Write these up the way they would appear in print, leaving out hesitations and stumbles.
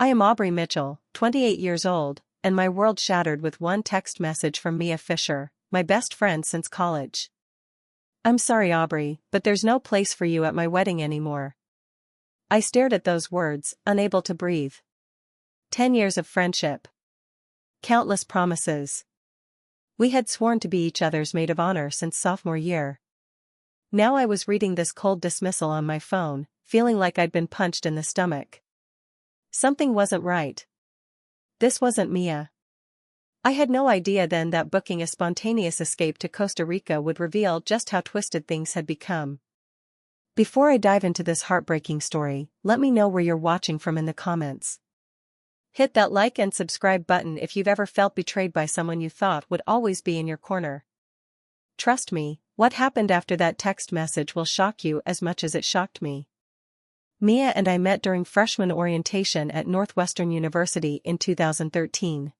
I am Aubrey Mitchell, 28 years old, and my world shattered with one text message from Mia Fisher, my best friend since college. I'm sorry, Aubrey, but there's no place for you at my wedding anymore. I stared at those words, unable to breathe. 10 years of friendship. Countless promises. We had sworn to be each other's maid of honor since sophomore year. Now I was reading this cold dismissal on my phone, feeling like I'd been punched in the stomach. Something wasn't right. This wasn't Mia. I had no idea then that booking a spontaneous escape to Costa Rica would reveal just how twisted things had become. Before I dive into this heartbreaking story, let me know where you're watching from in the comments. Hit that like and subscribe button if you've ever felt betrayed by someone you thought would always be in your corner. Trust me, what happened after that text message will shock you as much as it shocked me. Mia and I met during freshman orientation at Northwestern University in 2013.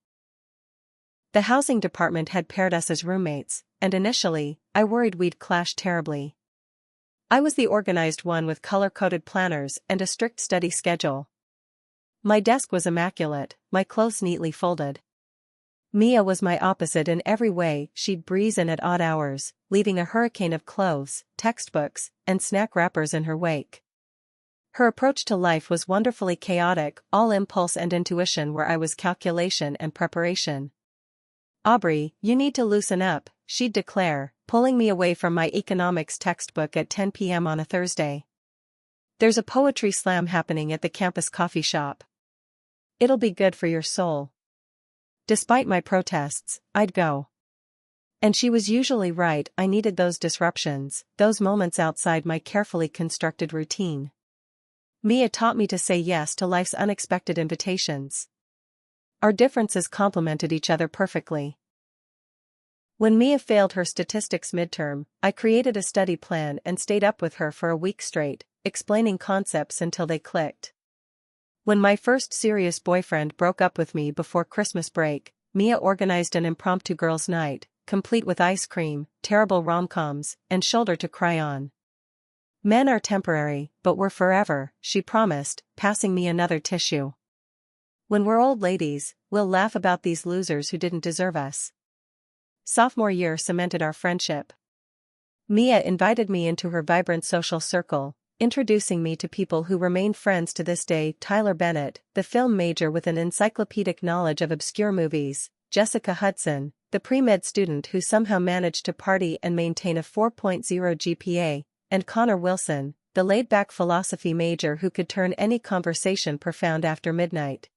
The housing department had paired us as roommates, and initially, I worried we'd clash terribly. I was the organized one with color-coded planners and a strict study schedule. My desk was immaculate, my clothes neatly folded. Mia was my opposite in every way. She'd breeze in at odd hours, leaving a hurricane of clothes, textbooks, and snack wrappers in her wake. Her approach to life was wonderfully chaotic, all impulse and intuition where I was calculation and preparation. Aubrey, you need to loosen up, she'd declare, pulling me away from my economics textbook at 10 p.m. on a Thursday. There's a poetry slam happening at the campus coffee shop. It'll be good for your soul. Despite my protests, I'd go. And she was usually right. I needed those disruptions, those moments outside my carefully constructed routine. Mia taught me to say yes to life's unexpected invitations. Our differences complemented each other perfectly. When Mia failed her statistics midterm, I created a study plan and stayed up with her for a week straight, explaining concepts until they clicked. When my first serious boyfriend broke up with me before Christmas break, Mia organized an impromptu girls' night, complete with ice cream, terrible rom-coms, and shoulder to cry on. Men are temporary, but we're forever, she promised, passing me another tissue. When we're old ladies, we'll laugh about these losers who didn't deserve us. Sophomore year cemented our friendship. Mia invited me into her vibrant social circle, introducing me to people who remain friends to this day: Tyler Bennett, the film major with an encyclopedic knowledge of obscure movies, Jessica Hudson, the pre-med student who somehow managed to party and maintain a 4.0 GPA, and Connor Wilson, the laid-back philosophy major who could turn any conversation profound after midnight.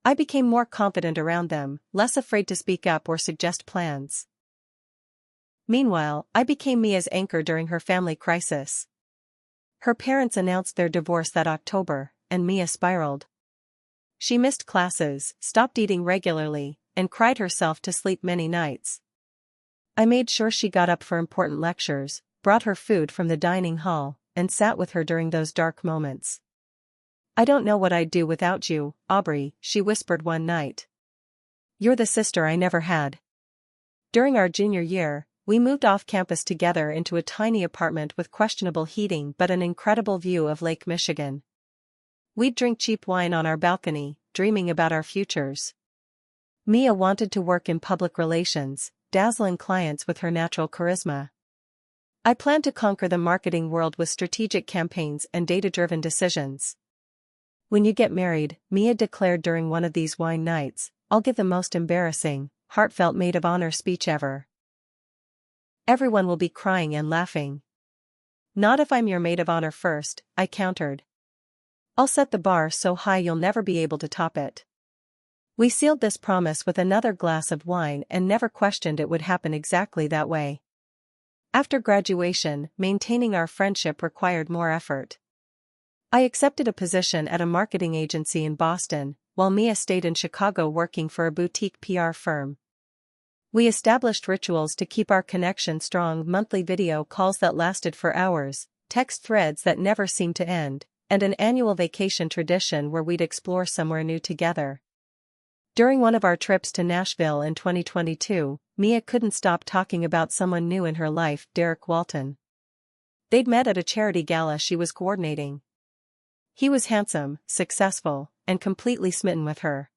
I became more confident around them, less afraid to speak up or suggest plans. Meanwhile, I became Mia's anchor during her family crisis. Her parents announced their divorce that October, and Mia spiraled. She missed classes, stopped eating regularly, and cried herself to sleep many nights. I made sure she got up for important lectures, brought her food from the dining hall, and sat with her during those dark moments. I don't know what I'd do without you, Aubrey, she whispered one night. You're the sister I never had. During our junior year, we moved off campus together into a tiny apartment with questionable heating but an incredible view of Lake Michigan. We'd drink cheap wine on our balcony, dreaming about our futures. Mia wanted to work in public relations, dazzling clients with her natural charisma. I planned to conquer the marketing world with strategic campaigns and data-driven decisions. When you get married, Mia declared during one of these wine nights, I'll give the most embarrassing, heartfelt maid of honor speech ever. Everyone will be crying and laughing. Not if I'm your maid of honor first, I countered. I'll set the bar so high you'll never be able to top it. We sealed this promise with another glass of wine and never questioned it would happen exactly that way. After graduation, maintaining our friendship required more effort. I accepted a position at a marketing agency in Boston, while Mia stayed in Chicago working for a boutique PR firm. We established rituals to keep our connection strong: monthly video calls that lasted for hours, text threads that never seemed to end, and an annual vacation tradition where we'd explore somewhere new together. During one of our trips to Nashville in 2022, Mia couldn't stop talking about someone new in her life: Derek Walton. They'd met at a charity gala she was coordinating. He was handsome, successful, and completely smitten with her.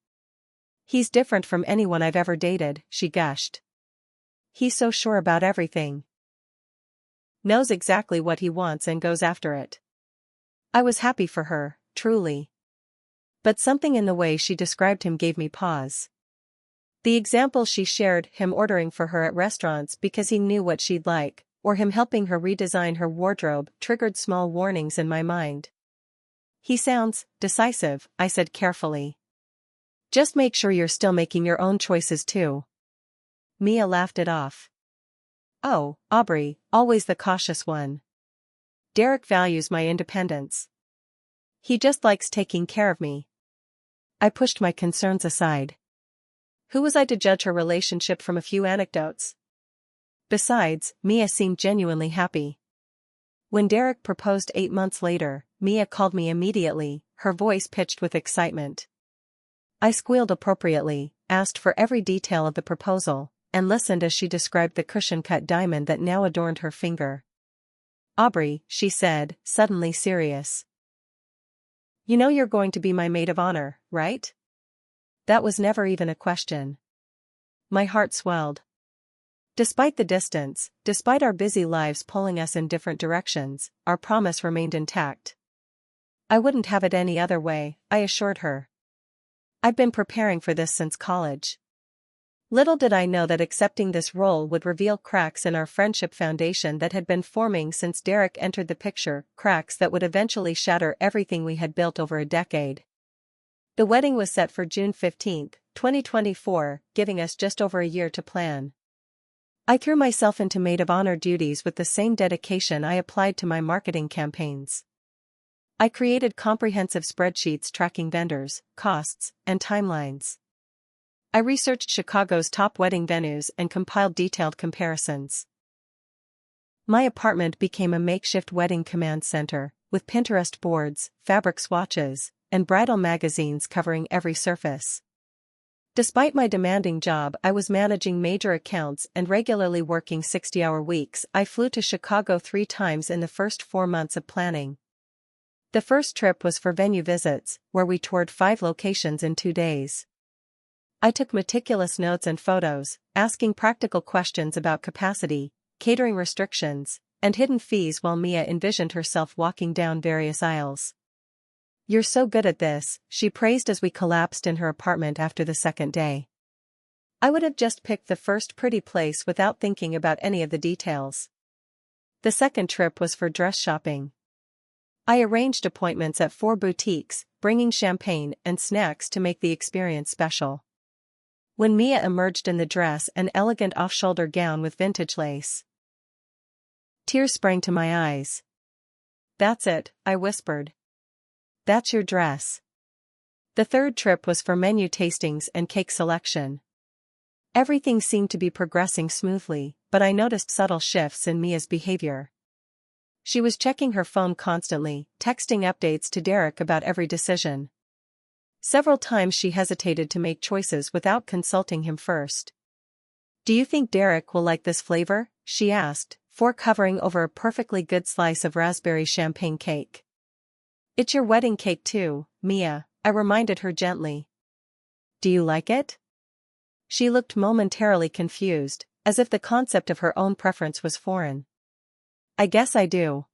"He's different from anyone I've ever dated," she gushed. "He's so sure about everything. Knows exactly what he wants and goes after it." I was happy for her, truly. But something in the way she described him gave me pause. The examples she shared, him ordering for her at restaurants because he knew what she'd like, or him helping her redesign her wardrobe, triggered small warnings in my mind. "He sounds decisive," I said carefully. "Just make sure you're still making your own choices too." Mia laughed it off. "Oh, Aubrey, always the cautious one. Derek values my independence. He just likes taking care of me." I pushed my concerns aside. Who was I to judge her relationship from a few anecdotes? Besides, Mia seemed genuinely happy. When Derek proposed 8 months later, Mia called me immediately, her voice pitched with excitement. I squealed appropriately, asked for every detail of the proposal, and listened as she described the cushion-cut diamond that now adorned her finger. "Aubrey," she said, suddenly serious. "You know you're going to be my maid of honor, right?" That was never even a question. My heart swelled. Despite the distance, despite our busy lives pulling us in different directions, our promise remained intact. I wouldn't have it any other way, I assured her. I'd been preparing for this since college. Little did I know that accepting this role would reveal cracks in our friendship foundation that had been forming since Derek entered the picture, cracks that would eventually shatter everything we had built over a decade. The wedding was set for June 15, 2024, giving us just over a year to plan. I threw myself into maid of honor duties with the same dedication I applied to my marketing campaigns. I created comprehensive spreadsheets tracking vendors, costs, and timelines. I researched Chicago's top wedding venues and compiled detailed comparisons. My apartment became a makeshift wedding command center, with Pinterest boards, fabric swatches, and bridal magazines covering every surface. Despite my demanding job, I was managing major accounts and regularly working 60-hour weeks. I flew to Chicago 3 times in the first 4 months of planning. The first trip was for venue visits, where we toured 5 locations in 2 days. I took meticulous notes and photos, asking practical questions about capacity, catering restrictions, and hidden fees while Mia envisioned herself walking down various aisles. "You're so good at this," she praised as we collapsed in her apartment after the second day. I would have just picked the first pretty place without thinking about any of the details. The second trip was for dress shopping. I arranged appointments at 4 boutiques, bringing champagne and snacks to make the experience special. When Mia emerged in the dress, an elegant off-shoulder gown with vintage lace, tears sprang to my eyes. "That's it," I whispered. "That's your dress." The third trip was for menu tastings and cake selection. Everything seemed to be progressing smoothly, but I noticed subtle shifts in Mia's behavior. She was checking her phone constantly, texting updates to Derek about every decision. Several times she hesitated to make choices without consulting him first. "Do you think Derek will like this flavor?" she asked, fork hovering over a perfectly good slice of raspberry champagne cake. "It's your wedding cake too, Mia," I reminded her gently. "Do you like it?" She looked momentarily confused, as if the concept of her own preference was foreign. "I guess I do.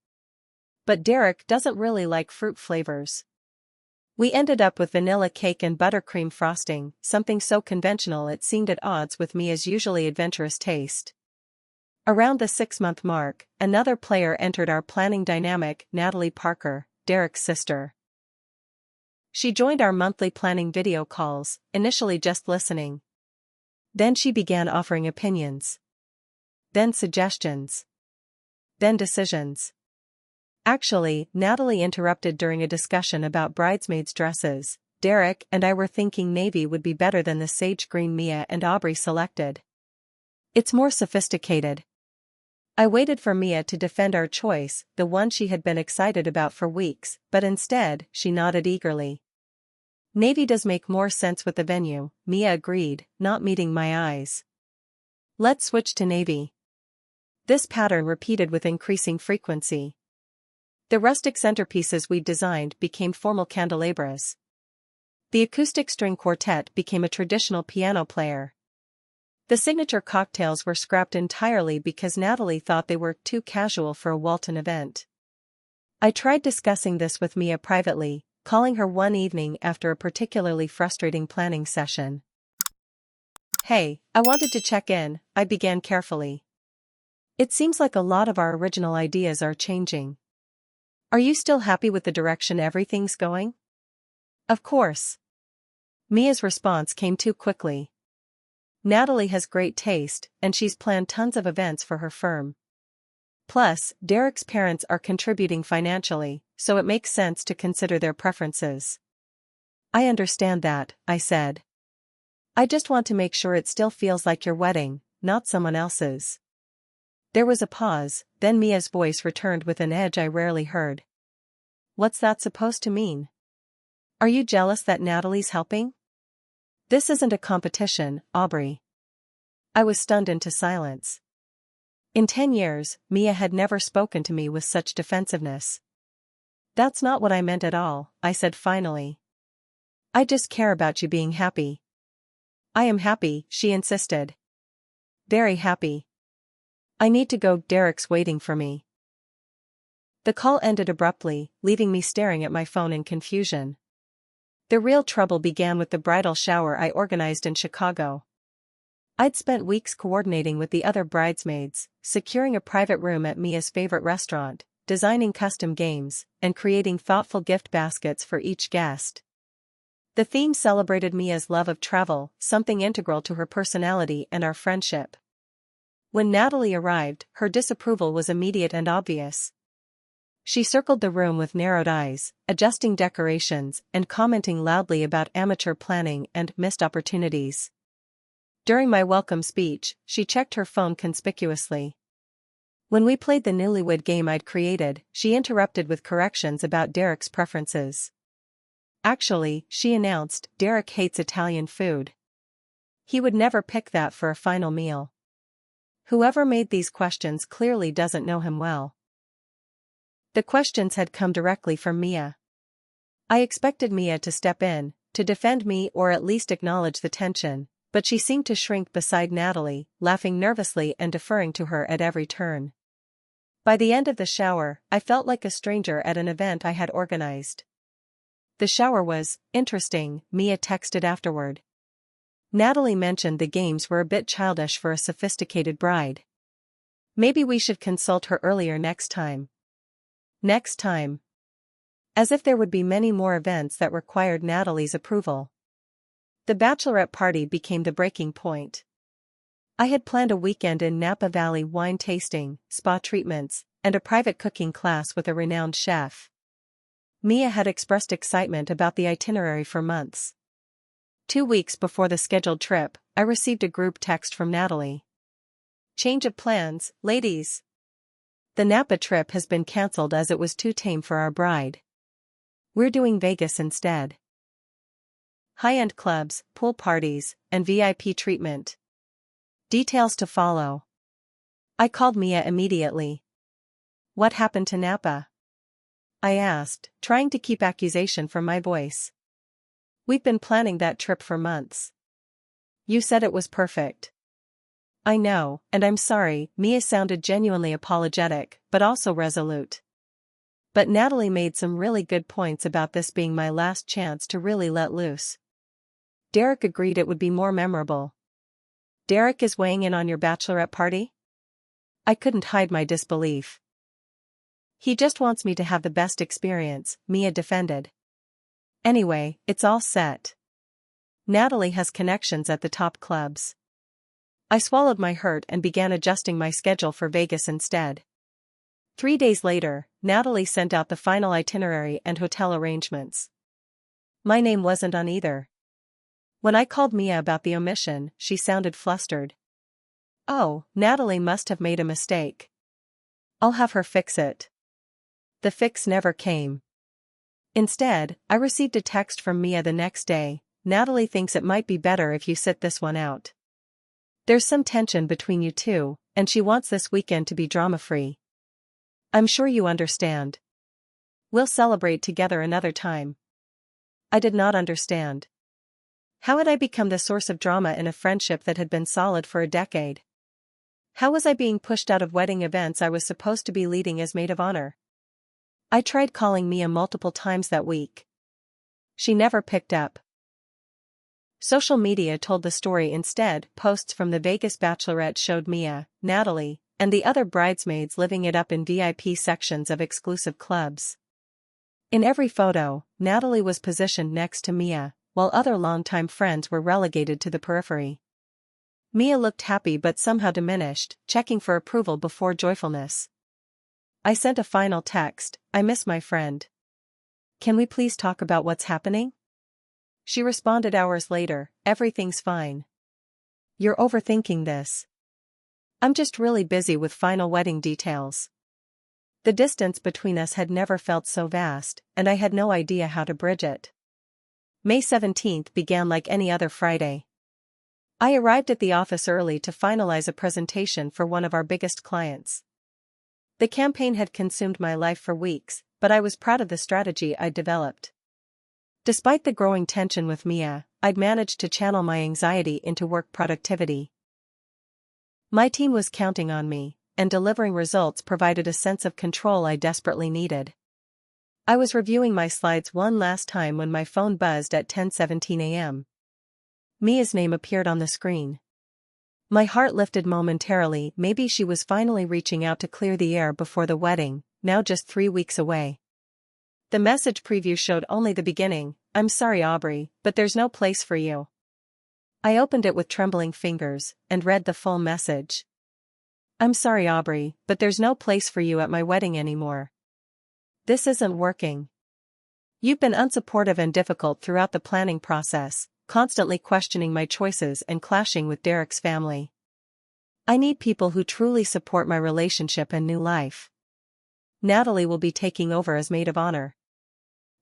But Derek doesn't really like fruit flavors." We ended up with vanilla cake and buttercream frosting, something so conventional it seemed at odds with Mia's usually adventurous taste. Around the 6-month mark, another player entered our planning dynamic, Natalie Parker, Derek's sister. She joined our monthly planning video calls, initially just listening. Then she began offering opinions. Then suggestions. Then decisions. Actually, Natalie interrupted during a discussion about bridesmaids' dresses. Derek and I were thinking navy would be better than the sage green Mia and Aubrey selected. "It's more sophisticated." I waited for Mia to defend our choice, the one she had been excited about for weeks, but instead, she nodded eagerly. "Navy does make more sense with the venue," Mia agreed, not meeting my eyes. "Let's switch to navy." This pattern repeated with increasing frequency. The rustic centerpieces we'd designed became formal candelabras. The acoustic string quartet became a traditional piano player. The signature cocktails were scrapped entirely because Natalie thought they were too casual for a Walton event. I tried discussing this with Mia privately, calling her one evening after a particularly frustrating planning session. "Hey, I wanted to check in," I began carefully. "It seems like a lot of our original ideas are changing. Are you still happy with the direction everything's going?" "Of course." Mia's response came too quickly. "Natalie has great taste, and she's planned tons of events for her firm. Plus, Derek's parents are contributing financially, so it makes sense to consider their preferences." "I understand that," I said. "I just want to make sure it still feels like your wedding, not someone else's." There was a pause, then Mia's voice returned with an edge I rarely heard. "What's that supposed to mean? Are you jealous that Natalie's helping?" "This isn't a competition, Aubrey." I was stunned into silence. In 10 years, Mia had never spoken to me with such defensiveness. "That's not what I meant at all," I said finally. "I just care about you being happy." "I am happy," she insisted. "Very happy. I need to go, Derek's waiting for me." The call ended abruptly, leaving me staring at my phone in confusion. The real trouble began with the bridal shower I organized in Chicago. I'd spent weeks coordinating with the other bridesmaids, securing a private room at Mia's favorite restaurant, designing custom games, and creating thoughtful gift baskets for each guest. The theme celebrated Mia's love of travel, something integral to her personality and our friendship. When Natalie arrived, her disapproval was immediate and obvious. She circled the room with narrowed eyes, adjusting decorations and commenting loudly about amateur planning and missed opportunities. During my welcome speech, she checked her phone conspicuously. When we played the newlywed game I'd created, she interrupted with corrections about Derek's preferences. "Actually," she announced, "Derek hates Italian food. He would never pick that for a final meal." Whoever made these questions clearly doesn't know him well. The questions had come directly from Mia. I expected Mia to step in, to defend me or at least acknowledge the tension, but she seemed to shrink beside Natalie, laughing nervously and deferring to her at every turn. By the end of the shower, I felt like a stranger at an event I had organized. "The shower was interesting," Mia texted afterward. "Natalie mentioned the games were a bit childish for a sophisticated bride. Maybe we should consult her earlier next time." Next time. As if there would be many more events that required Natalie's approval. The bachelorette party became the breaking point. I had planned a weekend in Napa Valley, wine tasting, spa treatments, and a private cooking class with a renowned chef. Mia had expressed excitement about the itinerary for months. 2 weeks before the scheduled trip, I received a group text from Natalie. "Change of plans, ladies. The Napa trip has been cancelled as it was too tame for our bride. We're doing Vegas instead. High-end clubs, pool parties, and VIP treatment. Details to follow." I called Mia immediately. "What happened to Napa?" I asked, trying to keep accusation from my voice. "We've been planning that trip for months. You said it was perfect." "I know, and I'm sorry," Mia sounded genuinely apologetic, but also resolute. "But Natalie made some really good points about this being my last chance to really let loose. Derek agreed it would be more memorable." "Derek is weighing in on your bachelorette party?" I couldn't hide my disbelief. "He just wants me to have the best experience," Mia defended. "Anyway, it's all set. Natalie has connections at the top clubs." I swallowed my hurt and began adjusting my schedule for Vegas instead. 3 days later, Natalie sent out the final itinerary and hotel arrangements. My name wasn't on either. When I called Mia about the omission, she sounded flustered. "Oh, Natalie must have made a mistake. I'll have her fix it." The fix never came. Instead, I received a text from Mia the next day. "Natalie thinks it might be better if you sit this one out. There's some tension between you two, and she wants this weekend to be drama-free. I'm sure you understand. We'll celebrate together another time." I did not understand. How had I become the source of drama in a friendship that had been solid for a decade? How was I being pushed out of wedding events I was supposed to be leading as maid of honor? I tried calling Mia multiple times that week. She never picked up. Social media told the story instead. Posts from the Vegas Bachelorette showed Mia, Natalie, and the other bridesmaids living it up in VIP sections of exclusive clubs. In every photo, Natalie was positioned next to Mia, while other longtime friends were relegated to the periphery. Mia looked happy but somehow diminished, checking for approval before joyfulness. I sent a final text, "I miss my friend. Can we please talk about what's happening?" She responded hours later, "Everything's fine. You're overthinking this. I'm just really busy with final wedding details." The distance between us had never felt so vast, and I had no idea how to bridge it. May 17th began like any other Friday. I arrived at the office early to finalize a presentation for one of our biggest clients. The campaign had consumed my life for weeks, but I was proud of the strategy I'd developed. Despite the growing tension with Mia, I'd managed to channel my anxiety into work productivity. My team was counting on me, and delivering results provided a sense of control I desperately needed. I was reviewing my slides one last time when my phone buzzed at 10:17 a.m. Mia's name appeared on the screen. My heart lifted momentarily. Maybe she was finally reaching out to clear the air before the wedding, now just 3 weeks away. The message preview showed only the beginning. "I'm sorry, Aubrey, but there's no place for you." I opened it with trembling fingers, and read the full message. "I'm sorry, Aubrey, but there's no place for you at my wedding anymore. This isn't working. You've been unsupportive and difficult throughout the planning process, constantly questioning my choices and clashing with Derek's family. I need people who truly support my relationship and new life. Natalie will be taking over as maid of honor.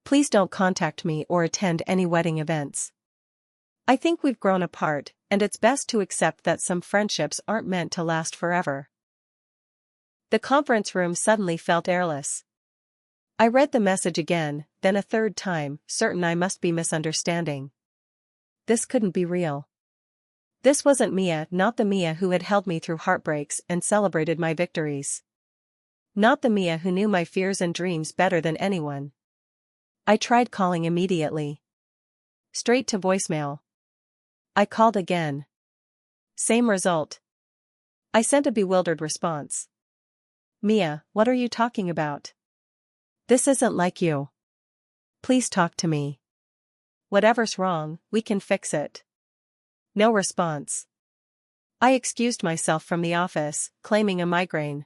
Please don't contact me or attend any wedding events. I think we've grown apart, and it's best to accept that some friendships aren't meant to last forever." The conference room suddenly felt airless. I read the message again, then a third time, certain I must be misunderstanding. This couldn't be real. This wasn't Mia, not the Mia who had held me through heartbreaks and celebrated my victories. Not the Mia who knew my fears and dreams better than anyone. I tried calling immediately. Straight to voicemail. I called again. Same result. I sent a bewildered response. "Mia, what are you talking about? This isn't like you. Please talk to me. Whatever's wrong, we can fix it." No response. I excused myself from the office, claiming a migraine.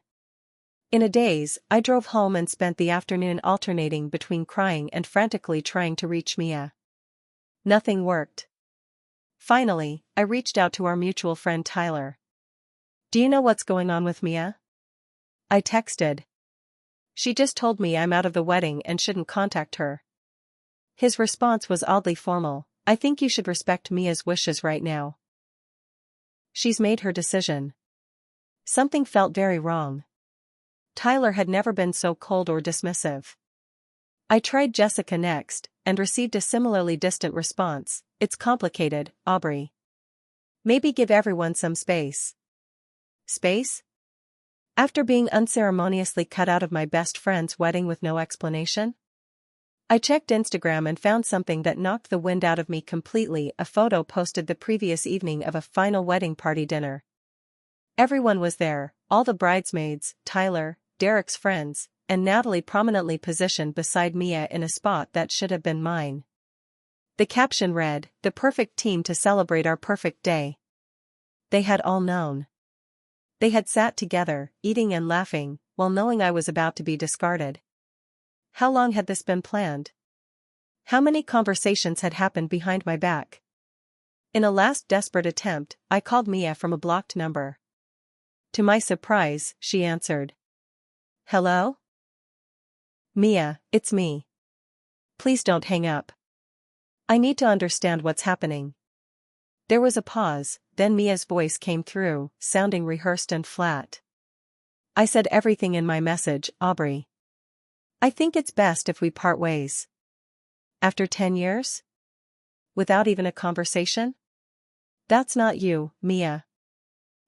In a daze, I drove home and spent the afternoon alternating between crying and frantically trying to reach Mia. Nothing worked. Finally, I reached out to our mutual friend Tyler. "Do you know what's going on with Mia?" I texted. "She just told me I'm out of the wedding and shouldn't contact her." His response was oddly formal. "I think you should respect Mia's wishes right now. She's made her decision." Something felt very wrong. Tyler had never been so cold or dismissive. I tried Jessica next, and received a similarly distant response. "It's complicated, Aubrey. Maybe give everyone some space." Space? After being unceremoniously cut out of my best friend's wedding with no explanation? I checked Instagram and found something that knocked the wind out of me completely. A photo posted the previous evening of a final wedding party dinner. Everyone was there, all the bridesmaids, Tyler, Derek's friends, and Natalie prominently positioned beside Mia in a spot that should have been mine. The caption read, "The perfect team to celebrate our perfect day." They had all known. They had sat together, eating and laughing, while knowing I was about to be discarded. How long had this been planned? How many conversations had happened behind my back? In a last desperate attempt, I called Mia from a blocked number. To my surprise, she answered. "Hello? Mia, it's me. Please don't hang up. I need to understand what's happening." There was a pause, then Mia's voice came through, sounding rehearsed and flat. "I said everything in my message, Aubrey. I think it's best if we part ways. After 10 years? Without even a conversation? That's not you, Mia.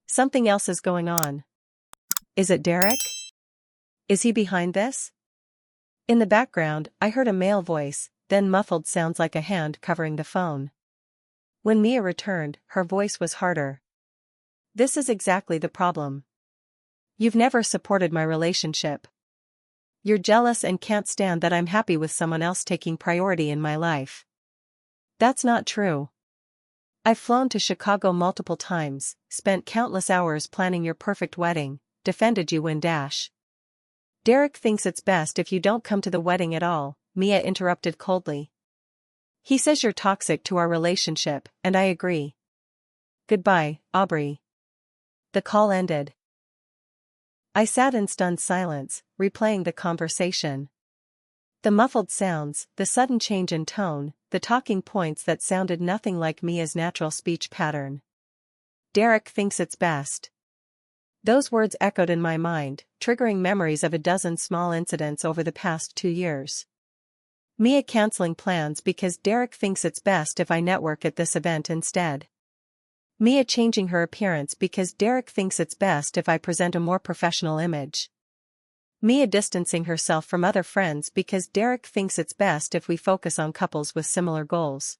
Something else is going on. Is it Derek? Is he behind this? In the background, I heard a male voice, then muffled sounds like a hand covering the phone. When Mia returned, her voice was harder. This is exactly the problem. You've never supported my relationship. You're jealous and can't stand that I'm happy with someone else taking priority in my life. That's not true. I've flown to Chicago multiple times, spent countless hours planning your perfect wedding, defended you when dash. Derek thinks it's best if you don't come to the wedding at all, Mia interrupted coldly. He says you're toxic to our relationship, and I agree. Goodbye, Aubrey. The call ended. I sat in stunned silence, replaying the conversation. The muffled sounds, the sudden change in tone, the talking points that sounded nothing like Mia's natural speech pattern. Derek thinks it's best. Those words echoed in my mind, triggering memories of a dozen small incidents over the past 2 years. Mia canceling plans because Derek thinks it's best if I network at this event instead. Mia changing her appearance because Derek thinks it's best if I present a more professional image. Mia distancing herself from other friends because Derek thinks it's best if we focus on couples with similar goals.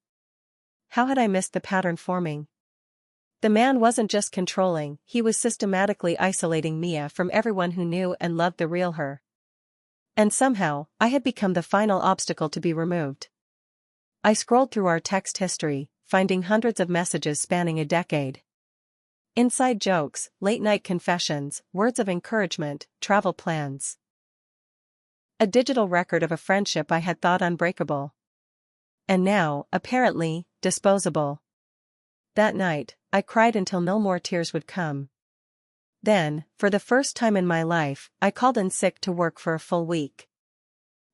How had I missed the pattern forming? The man wasn't just controlling, he was systematically isolating Mia from everyone who knew and loved the real her. And somehow, I had become the final obstacle to be removed. I scrolled through our text history, finding hundreds of messages spanning a decade. Inside jokes, late-night confessions, words of encouragement, travel plans. A digital record of a friendship I had thought unbreakable. And now, apparently, disposable. That night, I cried until no more tears would come. Then, for the first time in my life, I called in sick to work for a full week.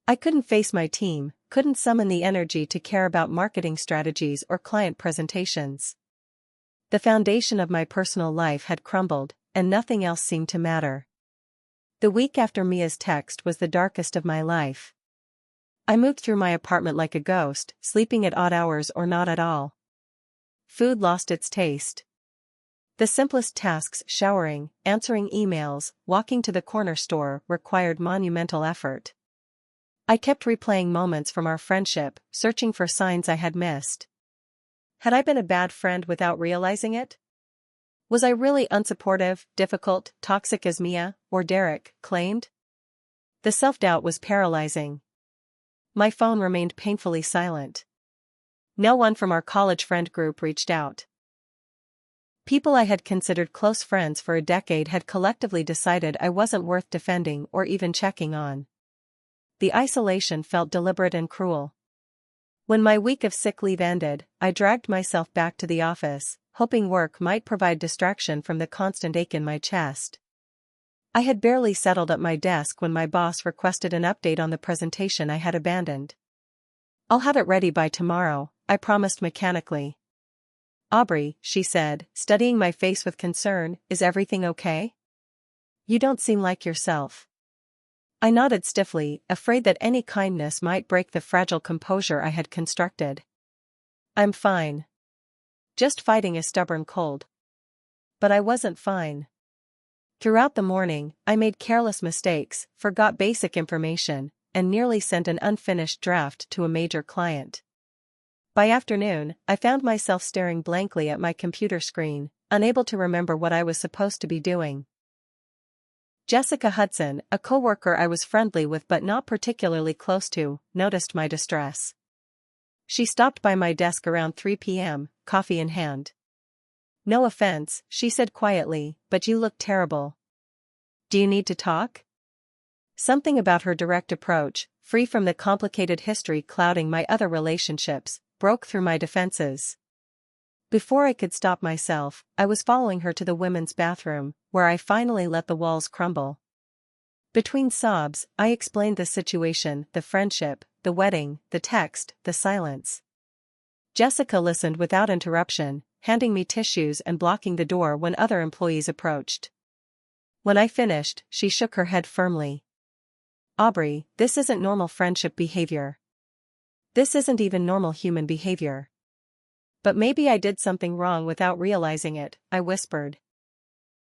I couldn't face my team, couldn't summon the energy to care about marketing strategies or client presentations. The foundation of my personal life had crumbled, and nothing else seemed to matter. The week after Mia's text was the darkest of my life. I moved through my apartment like a ghost, sleeping at odd hours or not at all. Food lost its taste. The simplest tasks, showering, answering emails, walking to the corner store, required monumental effort. I kept replaying moments from our friendship, searching for signs I had missed. Had I been a bad friend without realizing it? Was I really unsupportive, difficult, toxic as Mia, or Derek, claimed? The self-doubt was paralyzing. My phone remained painfully silent. No one from our college friend group reached out. People I had considered close friends for a decade had collectively decided I wasn't worth defending or even checking on. The isolation felt deliberate and cruel. When my week of sick leave ended, I dragged myself back to the office, hoping work might provide distraction from the constant ache in my chest. I had barely settled at my desk when my boss requested an update on the presentation I had abandoned. "I'll have it ready by tomorrow," I promised mechanically. "Aubrey," she said, studying my face with concern, "is everything okay? You don't seem like yourself." I nodded stiffly, afraid that any kindness might break the fragile composure I had constructed. "I'm fine. Just fighting a stubborn cold." But I wasn't fine. Throughout the morning, I made careless mistakes, forgot basic information, and nearly sent an unfinished draft to a major client. By afternoon, I found myself staring blankly at my computer screen, unable to remember what I was supposed to be doing. Jessica Hudson, a coworker I was friendly with but not particularly close to, noticed my distress. She stopped by my desk around 3 p.m., coffee in hand. "No offense," she said quietly, "but you look terrible. Do you need to talk?" Something about her direct approach, free from the complicated history clouding my other relationships, broke through my defenses. Before I could stop myself, I was following her to the women's bathroom, where I finally let the walls crumble. Between sobs, I explained the situation, the friendship, the wedding, the text, the silence. Jessica listened without interruption, handing me tissues and blocking the door when other employees approached. When I finished, she shook her head firmly. "Aubrey, this isn't normal friendship behavior. This isn't even normal human behavior. But maybe I did something wrong without realizing it, I whispered.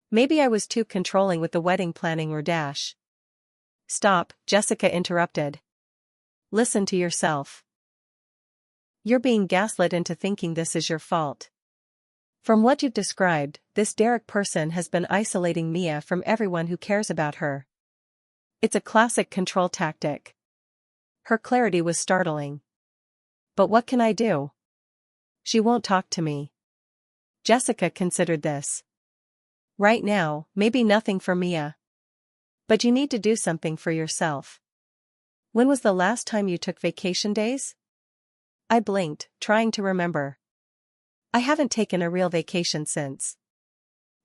Maybe I was too controlling with the wedding planning or dash. Stop, Jessica interrupted. Listen to yourself. You're being gaslit into thinking this is your fault. From what you've described, this Derek person has been isolating Mia from everyone who cares about her. It's a classic control tactic. Her clarity was startling. But what can I do? She won't talk to me. Jessica considered this. Right now, maybe nothing for Mia. But you need to do something for yourself. When was the last time you took vacation days? I blinked, trying to remember. I haven't taken a real vacation since.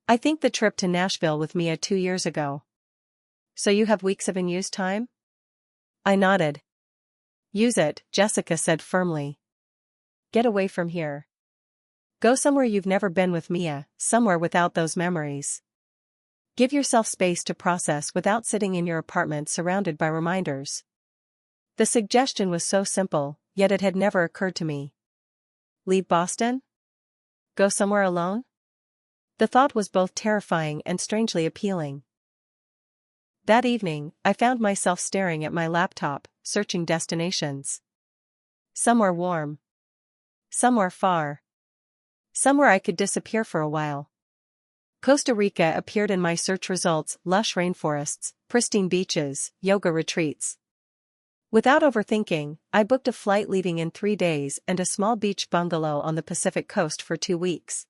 I think the trip to Nashville with Mia 2 years ago. So you have weeks of unused time? I nodded. Use it, Jessica said firmly. Get away from here. Go somewhere you've never been with Mia, somewhere without those memories. Give yourself space to process without sitting in your apartment surrounded by reminders. The suggestion was so simple, yet it had never occurred to me. Leave Boston? Go somewhere alone? The thought was both terrifying and strangely appealing. That evening, I found myself staring at my laptop, searching destinations. Somewhere warm. Somewhere far. Somewhere I could disappear for a while. Costa Rica appeared in my search results: lush rainforests, pristine beaches, yoga retreats. Without overthinking, I booked a flight leaving in 3 days and a small beach bungalow on the Pacific coast for 2 weeks.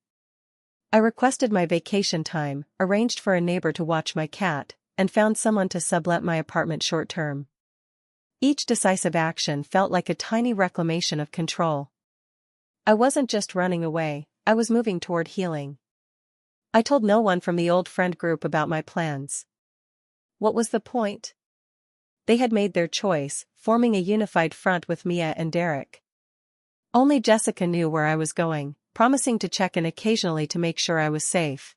I requested my vacation time, arranged for a neighbor to watch my cat, and found someone to sublet my apartment short-term. Each decisive action felt like a tiny reclamation of control. I wasn't just running away, I was moving toward healing. I told no one from the old friend group about my plans. What was the point? They had made their choice, forming a unified front with Mia and Derek. Only Jessica knew where I was going, promising to check in occasionally to make sure I was safe.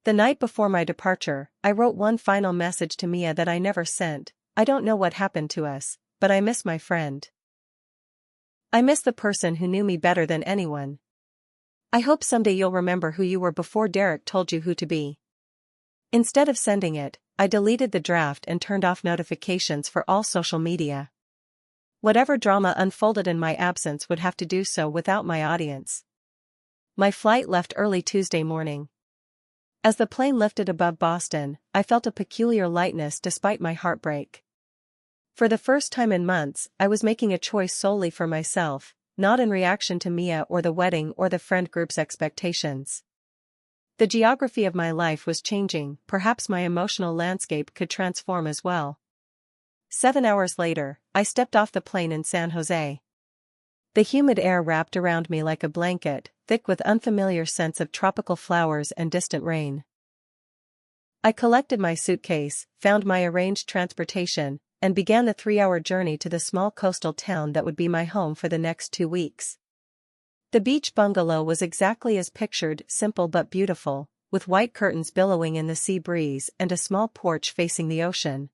The night before my departure, I wrote one final message to Mia that I never sent. I don't know what happened to us, but I miss my friend. I miss the person who knew me better than anyone. I hope someday you'll remember who you were before Derek told you who to be. Instead of sending it, I deleted the draft and turned off notifications for all social media. Whatever drama unfolded in my absence would have to do so without my audience. My flight left early Tuesday morning. As the plane lifted above Boston, I felt a peculiar lightness despite my heartbreak. For the first time in months, I was making a choice solely for myself, not in reaction to Mia or the wedding or the friend group's expectations. The geography of my life was changing, perhaps my emotional landscape could transform as well. 7 hours later, I stepped off the plane in San Jose. The humid air wrapped around me like a blanket, thick with unfamiliar scents of tropical flowers and distant rain. I collected my suitcase, found my arranged transportation, and began the 3-hour journey to the small coastal town that would be my home for the next 2 weeks. The beach bungalow was exactly as pictured, simple but beautiful, with white curtains billowing in the sea breeze and a small porch facing the ocean.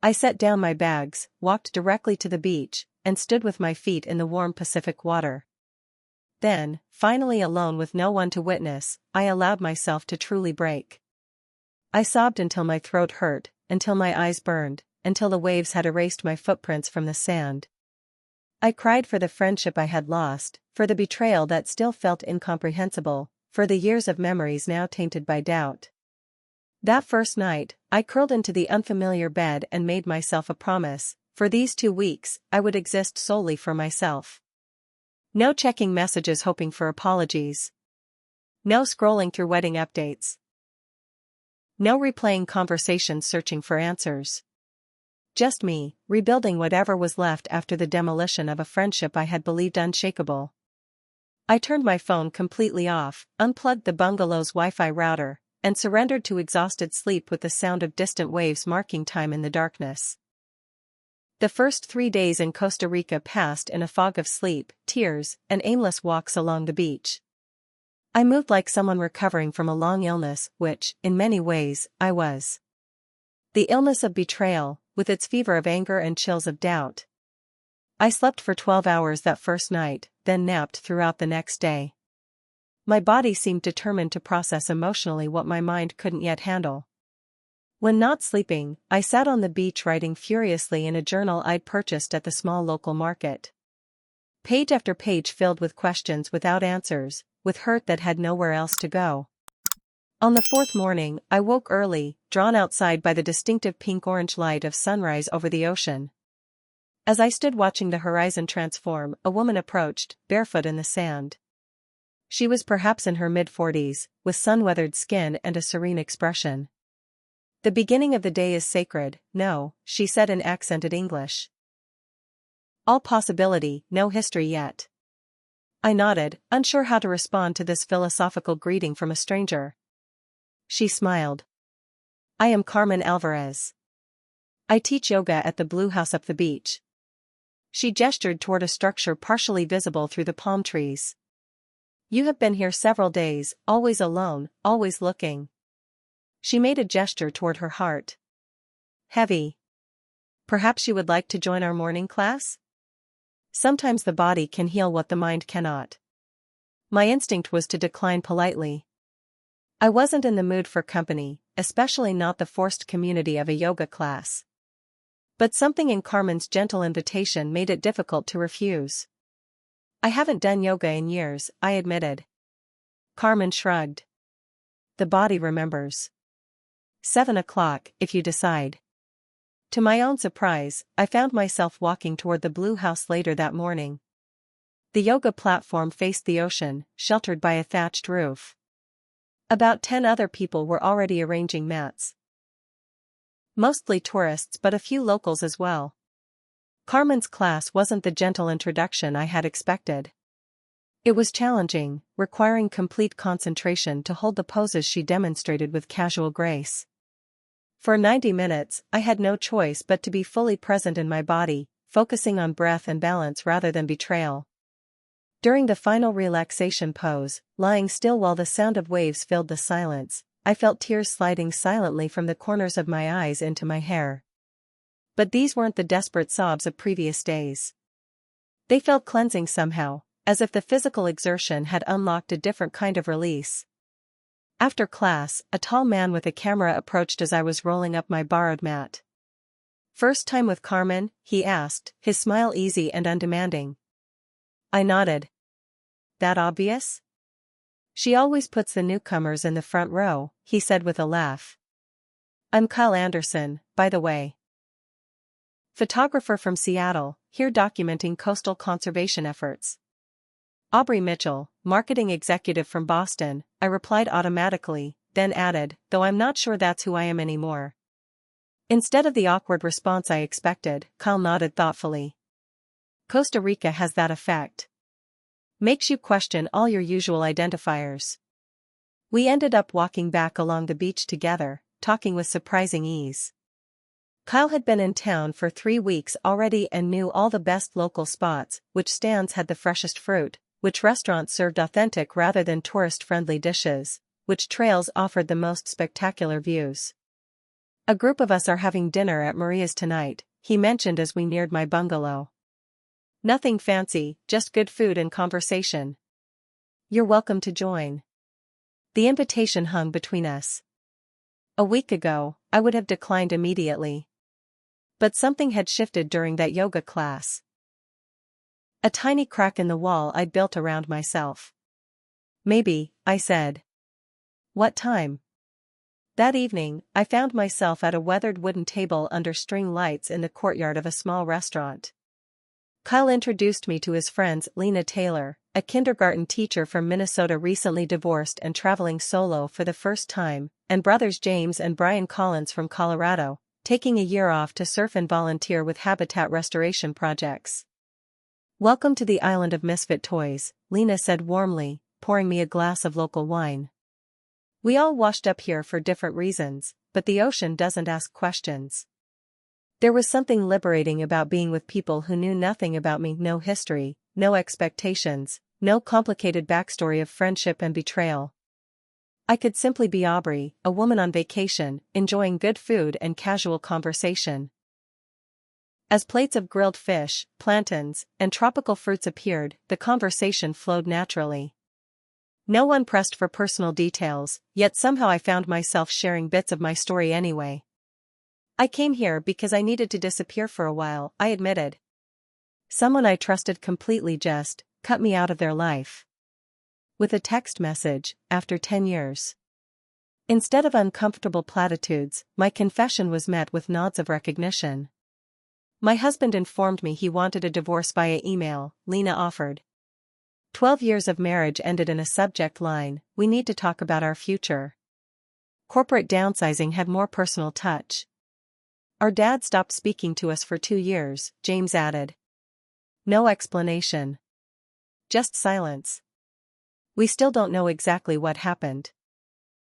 I set down my bags, walked directly to the beach, and stood with my feet in the warm Pacific water. Then, finally alone with no one to witness, I allowed myself to truly break. I sobbed until my throat hurt, until my eyes burned, until the waves had erased my footprints from the sand. I cried for the friendship I had lost, for the betrayal that still felt incomprehensible, for the years of memories now tainted by doubt. That first night, I curled into the unfamiliar bed and made myself a promise: for these 2 weeks, I would exist solely for myself. No checking messages hoping for apologies. No scrolling through wedding updates. No replaying conversations searching for answers. Just me, rebuilding whatever was left after the demolition of a friendship I had believed unshakable. I turned my phone completely off, unplugged the bungalow's Wi-Fi router, and surrendered to exhausted sleep with the sound of distant waves marking time in the darkness. The first 3 days in Costa Rica passed in a fog of sleep, tears, and aimless walks along the beach. I moved like someone recovering from a long illness, which, in many ways, I was. The illness of betrayal, with its fever of anger and chills of doubt. I slept for 12 hours that first night, then napped throughout the next day. My body seemed determined to process emotionally what my mind couldn't yet handle. When not sleeping, I sat on the beach writing furiously in a journal I'd purchased at the small local market. Page after page filled with questions without answers, with hurt that had nowhere else to go. On the fourth morning, I woke early, drawn outside by the distinctive pink-orange light of sunrise over the ocean. As I stood watching the horizon transform, a woman approached, barefoot in the sand. She was perhaps in her mid-40s, with sun-weathered skin and a serene expression. "The beginning of the day is sacred, no," she said in accented English. "All possibility, no history yet." I nodded, unsure how to respond to this philosophical greeting from a stranger. She smiled. "I am Carmen Alvarez. I teach yoga at the Blue House up the beach." She gestured toward a structure partially visible through the palm trees. "You have been here several days, always alone, always looking." She made a gesture toward her heart. "Heavy. Perhaps you would like to join our morning class? Sometimes the body can heal what the mind cannot." My instinct was to decline politely. I wasn't in the mood for company, especially not the forced community of a yoga class. But something in Carmen's gentle invitation made it difficult to refuse. "I haven't done yoga in years," I admitted. Carmen shrugged. "The body remembers. 7 o'clock, if you decide." To my own surprise, I found myself walking toward the Blue House later that morning. The yoga platform faced the ocean, sheltered by a thatched roof. About 10 other people were already arranging mats. Mostly tourists but a few locals as well. Carmen's class wasn't the gentle introduction I had expected. It was challenging, requiring complete concentration to hold the poses she demonstrated with casual grace. For 90 minutes, I had no choice but to be fully present in my body, focusing on breath and balance rather than betrayal. During the final relaxation pose, lying still while the sound of waves filled the silence, I felt tears sliding silently from the corners of my eyes into my hair. But these weren't the desperate sobs of previous days. They felt cleansing somehow, as if the physical exertion had unlocked a different kind of release. After class, a tall man with a camera approached as I was rolling up my borrowed mat. "First time with Carmen?" he asked, his smile easy and undemanding. I nodded. "That obvious?" "She always puts the newcomers in the front row," he said with a laugh. "I'm Kyle Anderson, by the way. Photographer from Seattle, here documenting coastal conservation efforts." "Aubrey Mitchell, marketing executive from Boston," I replied automatically, then added, "though I'm not sure that's who I am anymore." Instead of the awkward response I expected, Kyle nodded thoughtfully. "Costa Rica has that effect. Makes you question all your usual identifiers." We ended up walking back along the beach together, talking with surprising ease. Kyle had been in town for 3 weeks already and knew all the best local spots, which stands had the freshest fruit, which restaurants served authentic rather than tourist-friendly dishes, which trails offered the most spectacular views. "A group of us are having dinner at Maria's tonight," he mentioned as we neared my bungalow. "Nothing fancy, just good food and conversation. You're welcome to join." The invitation hung between us. A week ago, I would have declined immediately. But something had shifted during that yoga class. A tiny crack in the wall I'd built around myself. "Maybe," I said. "What time?" That evening, I found myself at a weathered wooden table under string lights in the courtyard of a small restaurant. Kyle introduced me to his friends Lena Taylor, a kindergarten teacher from Minnesota recently divorced and traveling solo for the first time, and brothers James and Brian Collins from Colorado, taking a year off to surf and volunteer with habitat restoration projects. "Welcome to the island of misfit toys," Lena said warmly, pouring me a glass of local wine. "We all washed up here for different reasons, but the ocean doesn't ask questions." There was something liberating about being with people who knew nothing about me, no history, no expectations, no complicated backstory of friendship and betrayal. I could simply be Aubrey, a woman on vacation, enjoying good food and casual conversation. As plates of grilled fish, plantains, and tropical fruits appeared, the conversation flowed naturally. No one pressed for personal details, yet somehow I found myself sharing bits of my story anyway. I came here because I needed to disappear for a while, I admitted. Someone I trusted completely just cut me out of their life. With a text message, after 10 years. Instead of uncomfortable platitudes, my confession was met with nods of recognition. My husband informed me he wanted a divorce via email, Lena offered. 12 years of marriage ended in a subject line, "We need to talk about our future." Corporate downsizing had more personal touch. Our dad stopped speaking to us for 2 years, James added. No explanation. Just silence. We still don't know exactly what happened.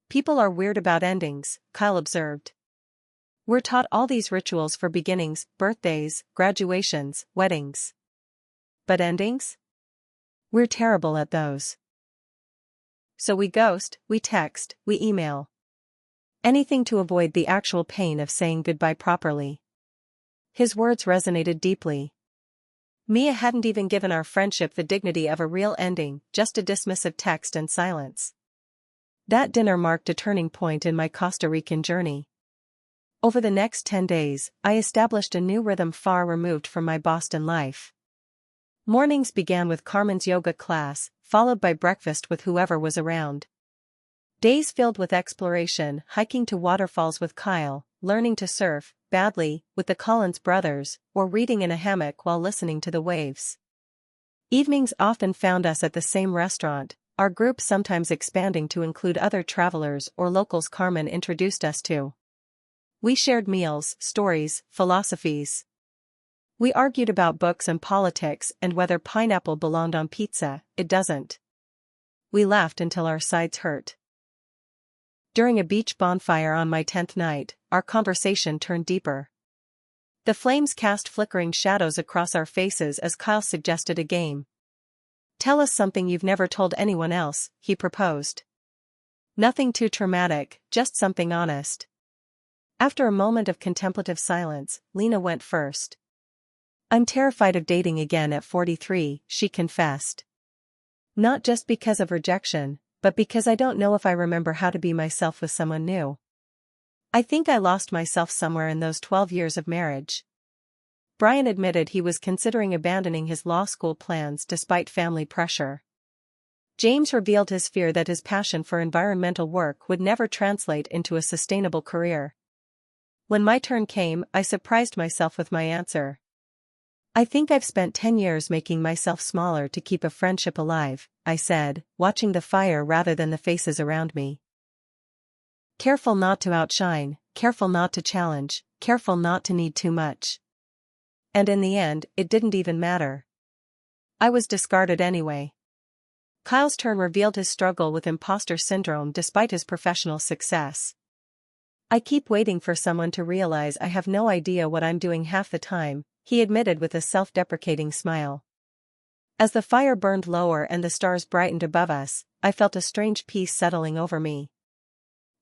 People are weird about endings, Kyle observed. We're taught all these rituals for beginnings, birthdays, graduations, weddings. But endings? We're terrible at those. So we ghost, we text, we email. Anything to avoid the actual pain of saying goodbye properly. His words resonated deeply. Mia hadn't even given our friendship the dignity of a real ending, just a dismissive text and silence. That dinner marked a turning point in my Costa Rican journey. Over the next 10 days, I established a new rhythm far removed from my Boston life. Mornings began with Carmen's yoga class, followed by breakfast with whoever was around. Days filled with exploration, hiking to waterfalls with Kyle, learning to surf, badly, with the Collins brothers, or reading in a hammock while listening to the waves. Evenings often found us at the same restaurant, our group sometimes expanding to include other travelers or locals Carmen introduced us to. We shared meals, stories, philosophies. We argued about books and politics and whether pineapple belonged on pizza. It doesn't. We laughed until our sides hurt. During a beach bonfire on my 10th night, our conversation turned deeper. The flames cast flickering shadows across our faces as Kyle suggested a game. Tell us something you've never told anyone else, he proposed. Nothing too traumatic, just something honest. After a moment of contemplative silence, Lena went first. I'm terrified of dating again at 43, she confessed. Not just because of rejection, but because I don't know if I remember how to be myself with someone new. I think I lost myself somewhere in those 12 years of marriage. Brian admitted he was considering abandoning his law school plans despite family pressure. James revealed his fear that his passion for environmental work would never translate into a sustainable career. When my turn came, I surprised myself with my answer. I think I've spent 10 years making myself smaller to keep a friendship alive, I said, watching the fire rather than the faces around me. Careful not to outshine, careful not to challenge, careful not to need too much. And in the end, it didn't even matter. I was discarded anyway. Kyle's turn revealed his struggle with imposter syndrome despite his professional success. I keep waiting for someone to realize I have no idea what I'm doing half the time, he admitted with a self-deprecating smile. As the fire burned lower and the stars brightened above us, I felt a strange peace settling over me.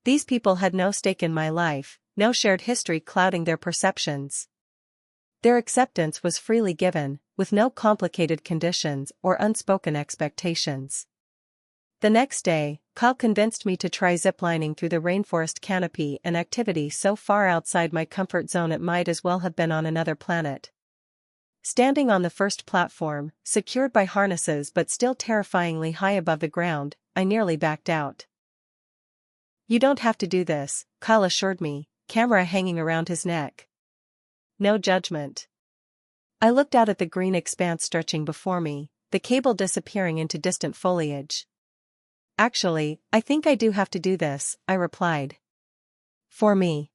These people had no stake in my life, no shared history clouding their perceptions. Their acceptance was freely given, with no complicated conditions or unspoken expectations. The next day, Kyle convinced me to try ziplining through the rainforest canopy, an activity so far outside my comfort zone it might as well have been on another planet. Standing on the first platform, secured by harnesses but still terrifyingly high above the ground, I nearly backed out. You don't have to do this, Kyle assured me, camera hanging around his neck. No judgment. I looked out at the green expanse stretching before me, the cable disappearing into distant foliage. Actually, I think I do have to do this, I replied. For me.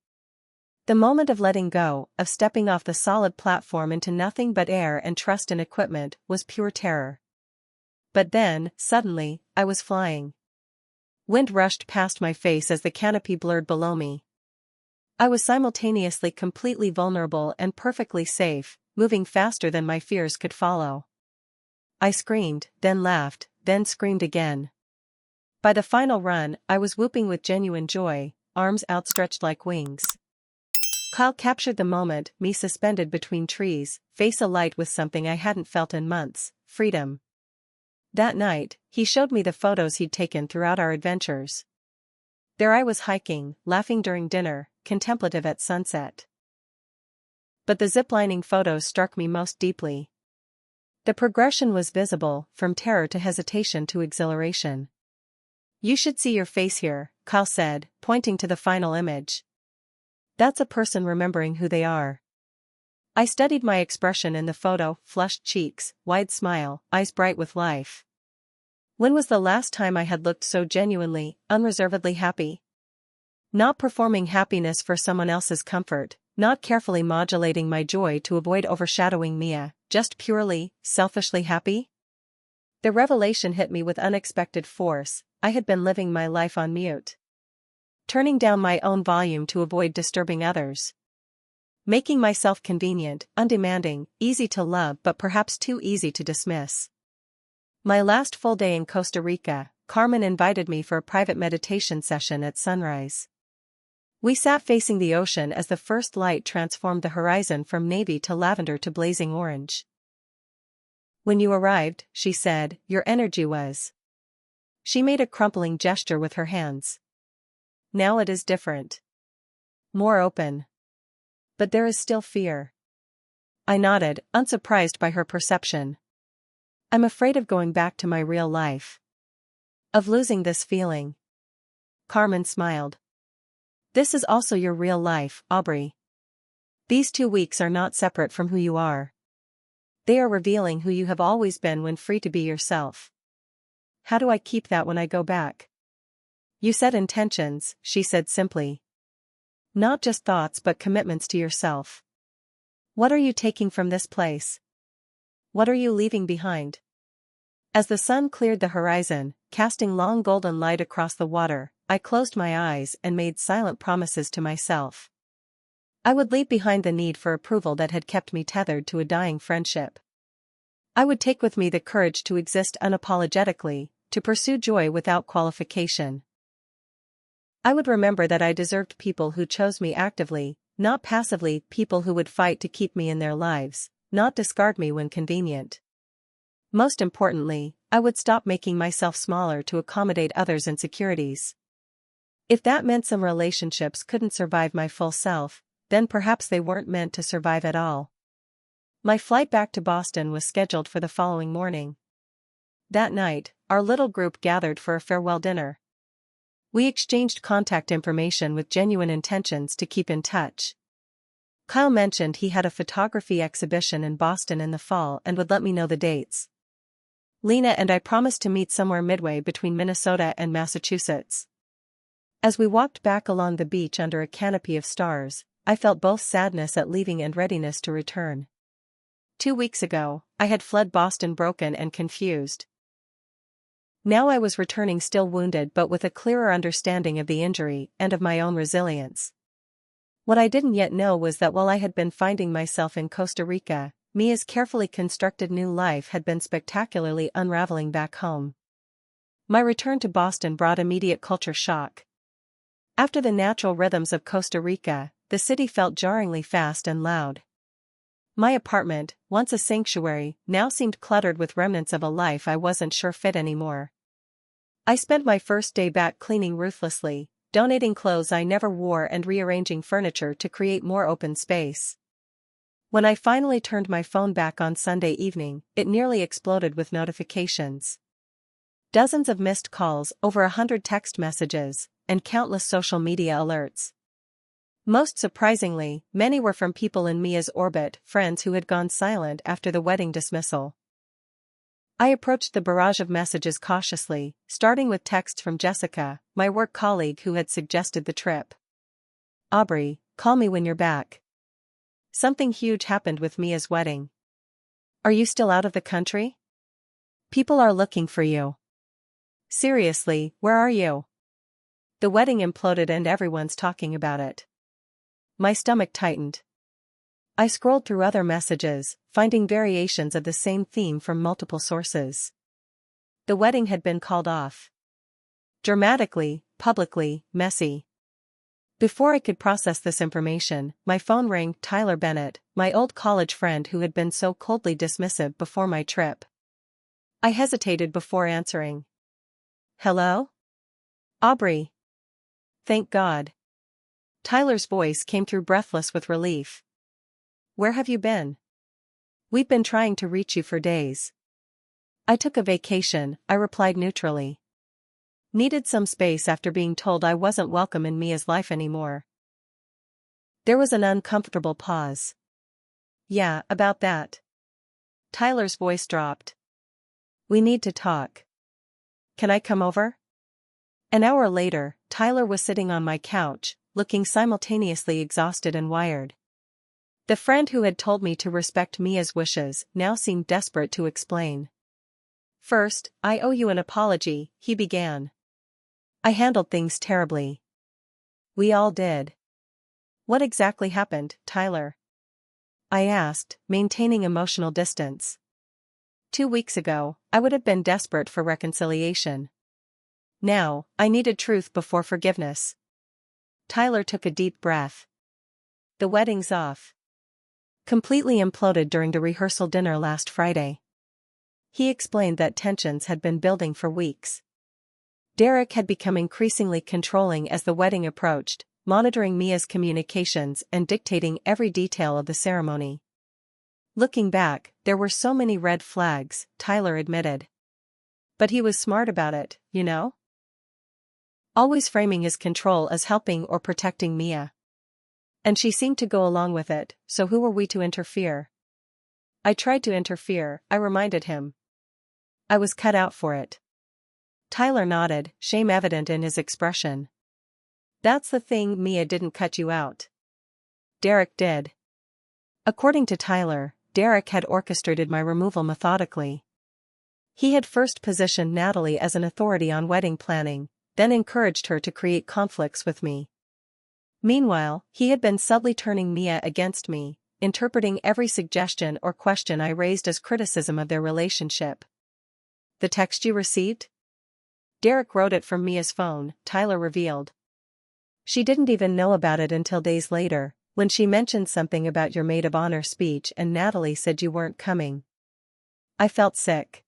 The moment of letting go, of stepping off the solid platform into nothing but air and trust in equipment, was pure terror. But then, suddenly, I was flying. Wind rushed past my face as the canopy blurred below me. I was simultaneously completely vulnerable and perfectly safe, moving faster than my fears could follow. I screamed, then laughed, then screamed again. By the final run, I was whooping with genuine joy, arms outstretched like wings. Kyle captured the moment, me suspended between trees, face alight with something I hadn't felt in months, freedom. That night, he showed me the photos he'd taken throughout our adventures. There I was hiking, laughing during dinner, contemplative at sunset. But the ziplining photos struck me most deeply. The progression was visible, from terror to hesitation to exhilaration. "You should see your face here," Kyle said, pointing to the final image. "That's a person remembering who they are." I studied my expression in the photo, flushed cheeks, wide smile, eyes bright with life. When was the last time I had looked so genuinely, unreservedly happy? Not performing happiness for someone else's comfort, not carefully modulating my joy to avoid overshadowing Mia, just purely, selfishly happy? The revelation hit me with unexpected force. I had been living my life on mute. Turning down my own volume to avoid disturbing others. Making myself convenient, undemanding, easy to love but perhaps too easy to dismiss. My last full day in Costa Rica, Carmen invited me for a private meditation session at sunrise. We sat facing the ocean as the first light transformed the horizon from navy to lavender to blazing orange. "When you arrived," she said, "your energy was..." She made a crumpling gesture with her hands. "Now it is different. More open. But there is still fear." I nodded, unsurprised by her perception. "I'm afraid of going back to my real life. Of losing this feeling." Carmen smiled. "This is also your real life, Aubrey. These 2 weeks are not separate from who you are. They are revealing who you have always been when free to be yourself." "How do I keep that when I go back?" "You set intentions," she said simply. "Not just thoughts but commitments to yourself. What are you taking from this place? What are you leaving behind?" As the sun cleared the horizon, casting long golden light across the water, I closed my eyes and made silent promises to myself. I would leave behind the need for approval that had kept me tethered to a dying friendship. I would take with me the courage to exist unapologetically, to pursue joy without qualification. I would remember that I deserved people who chose me actively, not passively, people who would fight to keep me in their lives, not discard me when convenient. Most importantly, I would stop making myself smaller to accommodate others' insecurities. If that meant some relationships couldn't survive my full self, then perhaps they weren't meant to survive at all. My flight back to Boston was scheduled for the following morning. That night, our little group gathered for a farewell dinner. We exchanged contact information with genuine intentions to keep in touch. Kyle mentioned he had a photography exhibition in Boston in the fall and would let me know the dates. Lena and I promised to meet somewhere midway between Minnesota and Massachusetts. As we walked back along the beach under a canopy of stars, I felt both sadness at leaving and readiness to return. 2 weeks ago, I had fled Boston broken and confused. Now I was returning still wounded but with a clearer understanding of the injury and of my own resilience. What I didn't yet know was that while I had been finding myself in Costa Rica, Mia's carefully constructed new life had been spectacularly unraveling back home. My return to Boston brought immediate culture shock. After the natural rhythms of Costa Rica, the city felt jarringly fast and loud. My apartment, once a sanctuary, now seemed cluttered with remnants of a life I wasn't sure fit anymore. I spent my first day back cleaning ruthlessly, donating clothes I never wore and rearranging furniture to create more open space. When I finally turned my phone back on Sunday evening, it nearly exploded with notifications. Dozens of missed calls, over 100 text messages, and countless social media alerts. Most surprisingly, many were from people in Mia's orbit, friends who had gone silent after the wedding dismissal. I approached the barrage of messages cautiously, starting with texts from Jessica, my work colleague who had suggested the trip. "Aubrey, call me when you're back. Something huge happened with Mia's wedding. Are you still out of the country? People are looking for you. Seriously, where are you? The wedding imploded and everyone's talking about it." My stomach tightened. I scrolled through other messages, finding variations of the same theme from multiple sources. The wedding had been called off. Dramatically, publicly, messy. Before I could process this information, my phone rang. Tyler Bennett, my old college friend who had been so coldly dismissive before my trip. I hesitated before answering. Hello? Aubrey. Thank God. Tyler's voice came through breathless with relief. Where have you been? We've been trying to reach you for days. I took a vacation, I replied neutrally. Needed some space after being told I wasn't welcome in Mia's life anymore. There was an uncomfortable pause. Yeah, about that. Tyler's voice dropped. We need to talk. Can I come over? An hour later, Tyler was sitting on my couch, looking simultaneously exhausted and wired. The friend who had told me to respect Mia's wishes now seemed desperate to explain. First, I owe you an apology, he began. I handled things terribly. We all did. What exactly happened, Tyler? I asked, maintaining emotional distance. 2 weeks ago, I would have been desperate for reconciliation. Now, I needed truth before forgiveness. Tyler took a deep breath. The wedding's off. Completely imploded during the rehearsal dinner last Friday. He explained that tensions had been building for weeks. Derek had become increasingly controlling as the wedding approached, monitoring Mia's communications and dictating every detail of the ceremony. Looking back, there were so many red flags, Tyler admitted. But he was smart about it, you know? Always framing his control as helping or protecting Mia. And she seemed to go along with it, so who were we to interfere? I tried to interfere, I reminded him. I was cut out for it. Tyler nodded, shame evident in his expression. That's the thing, Mia didn't cut you out. Derek did. According to Tyler, Derek had orchestrated my removal methodically. He had first positioned Natalie as an authority on wedding planning, then encouraged her to create conflicts with me. Meanwhile, he had been subtly turning Mia against me, interpreting every suggestion or question I raised as criticism of their relationship. The text you received? Derek wrote it from Mia's phone, Tyler revealed. She didn't even know about it until days later, when she mentioned something about your maid of honor speech and Natalie said you weren't coming. I felt sick.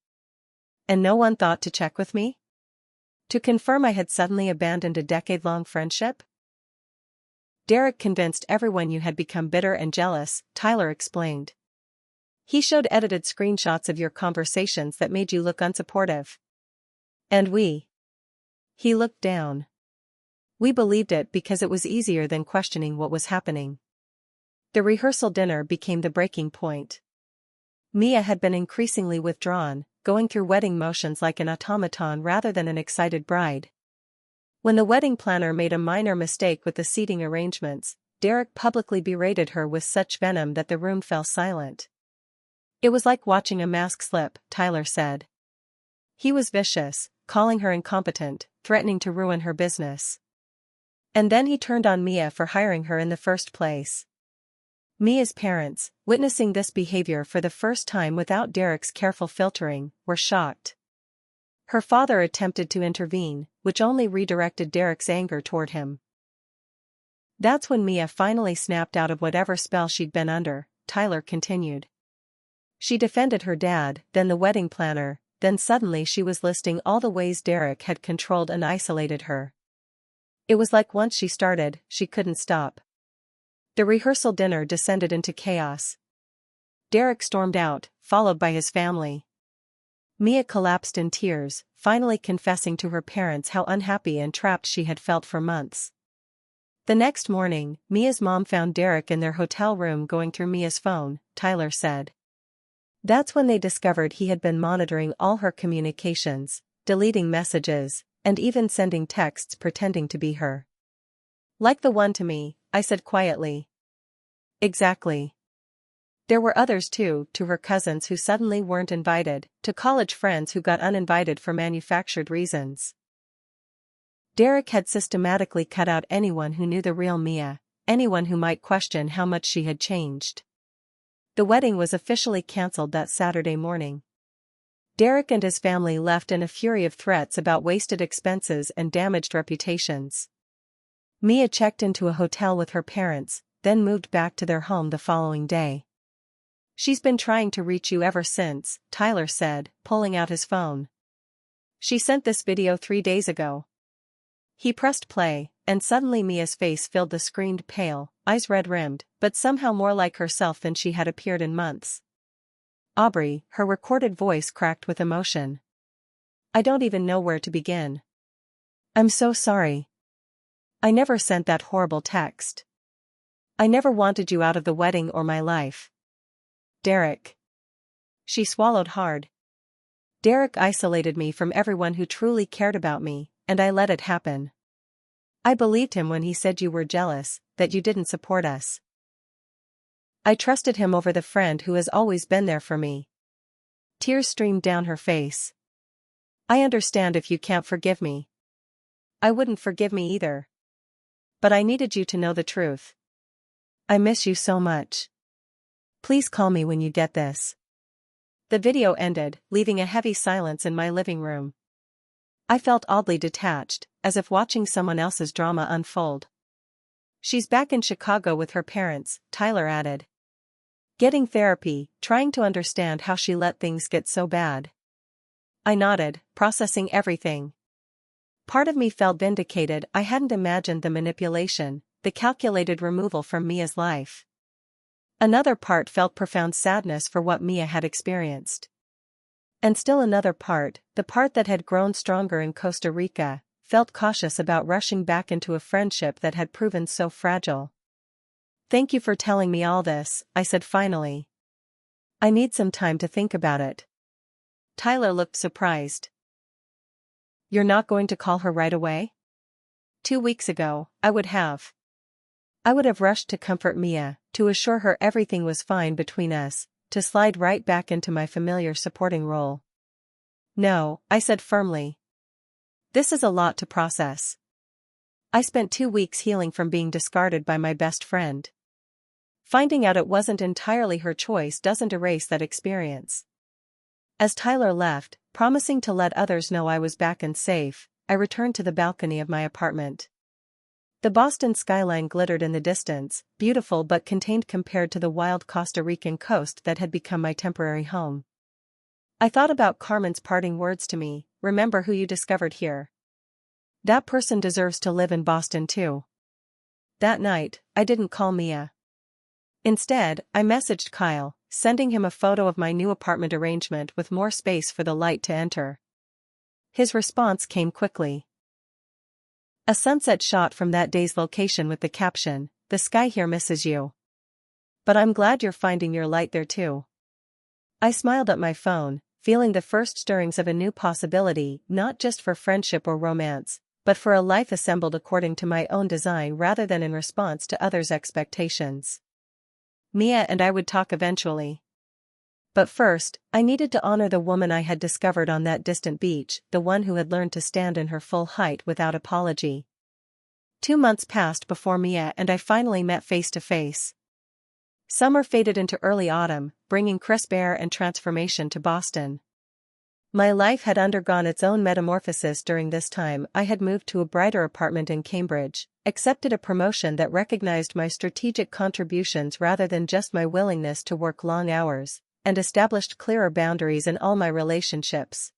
And no one thought to check with me? To confirm I had suddenly abandoned a decade-long friendship? Derek convinced everyone you had become bitter and jealous, Tyler explained. He showed edited screenshots of your conversations that made you look unsupportive. And we. He looked down. We believed it because it was easier than questioning what was happening. The rehearsal dinner became the breaking point. Mia had been increasingly withdrawn, going through wedding motions like an automaton rather than an excited bride. When the wedding planner made a minor mistake with the seating arrangements, Derek publicly berated her with such venom that the room fell silent. It was like watching a mask slip, Tyler said. He was vicious, calling her incompetent, threatening to ruin her business. And then he turned on Mia for hiring her in the first place. Mia's parents, witnessing this behavior for the first time without Derek's careful filtering, were shocked. Her father attempted to intervene, which only redirected Derek's anger toward him. That's when Mia finally snapped out of whatever spell she'd been under, Tyler continued. She defended her dad, then the wedding planner, then suddenly she was listing all the ways Derek had controlled and isolated her. It was like once she started, she couldn't stop. The rehearsal dinner descended into chaos. Derek stormed out, followed by his family. Mia collapsed in tears, finally confessing to her parents how unhappy and trapped she had felt for months. The next morning, Mia's mom found Derek in their hotel room going through Mia's phone, Tyler said. That's when they discovered he had been monitoring all her communications, deleting messages, and even sending texts pretending to be her. Like the one to me, I said quietly. Exactly. There were others too, to her cousins who suddenly weren't invited, to college friends who got uninvited for manufactured reasons. Derek had systematically cut out anyone who knew the real Mia, anyone who might question how much she had changed. The wedding was officially cancelled that Saturday morning. Derek and his family left in a fury of threats about wasted expenses and damaged reputations. Mia checked into a hotel with her parents, then moved back to their home the following day. She's been trying to reach you ever since, Tyler said, pulling out his phone. She sent this video 3 days ago. He pressed play, and suddenly Mia's face filled the screen, pale, eyes red-rimmed, but somehow more like herself than she had appeared in months. Aubrey, her recorded voice cracked with emotion. I don't even know where to begin. I'm so sorry. I never sent that horrible text. I never wanted you out of the wedding or my life. Derek. She swallowed hard. Derek isolated me from everyone who truly cared about me, and I let it happen. I believed him when he said you were jealous, that you didn't support us. I trusted him over the friend who has always been there for me. Tears streamed down her face. I understand if you can't forgive me. I wouldn't forgive me either. But I needed you to know the truth. I miss you so much. Please call me when you get this. The video ended, leaving a heavy silence in my living room. I felt oddly detached, as if watching someone else's drama unfold. She's back in Chicago with her parents, Tyler added. Getting therapy, trying to understand how she let things get so bad. I nodded, processing everything. Part of me felt vindicated. I hadn't imagined the manipulation, the calculated removal from Mia's life. Another part felt profound sadness for what Mia had experienced. And still another part, the part that had grown stronger in Costa Rica, felt cautious about rushing back into a friendship that had proven so fragile. Thank you for telling me all this, I said finally. I need some time to think about it. Tyler looked surprised. You're not going to call her right away? 2 weeks ago, I would have. I would have rushed to comfort Mia, to assure her everything was fine between us, to slide right back into my familiar supporting role. No, I said firmly. This is a lot to process. I spent 2 weeks healing from being discarded by my best friend. Finding out it wasn't entirely her choice doesn't erase that experience. As Tyler left, promising to let others know I was back and safe, I returned to the balcony of my apartment. The Boston skyline glittered in the distance, beautiful but contained compared to the wild Costa Rican coast that had become my temporary home. I thought about Carmen's parting words to me, remember who you discovered here. That person deserves to live in Boston too. That night, I didn't call Mia. Instead, I messaged Kyle, sending him a photo of my new apartment arrangement with more space for the light to enter. His response came quickly. A sunset shot from that day's location with the caption, "The sky here misses you. But I'm glad you're finding your light there too." I smiled at my phone, feeling the first stirrings of a new possibility, not just for friendship or romance, but for a life assembled according to my own design rather than in response to others' expectations. Mia and I would talk eventually. But first, I needed to honor the woman I had discovered on that distant beach, the one who had learned to stand in her full height without apology. 2 months passed before Mia and I finally met face to face. Summer faded into early autumn, bringing crisp air and transformation to Boston. My life had undergone its own metamorphosis during this time. I had moved to a brighter apartment in Cambridge, accepted a promotion that recognized my strategic contributions rather than just my willingness to work long hours, and established clearer boundaries in all my relationships.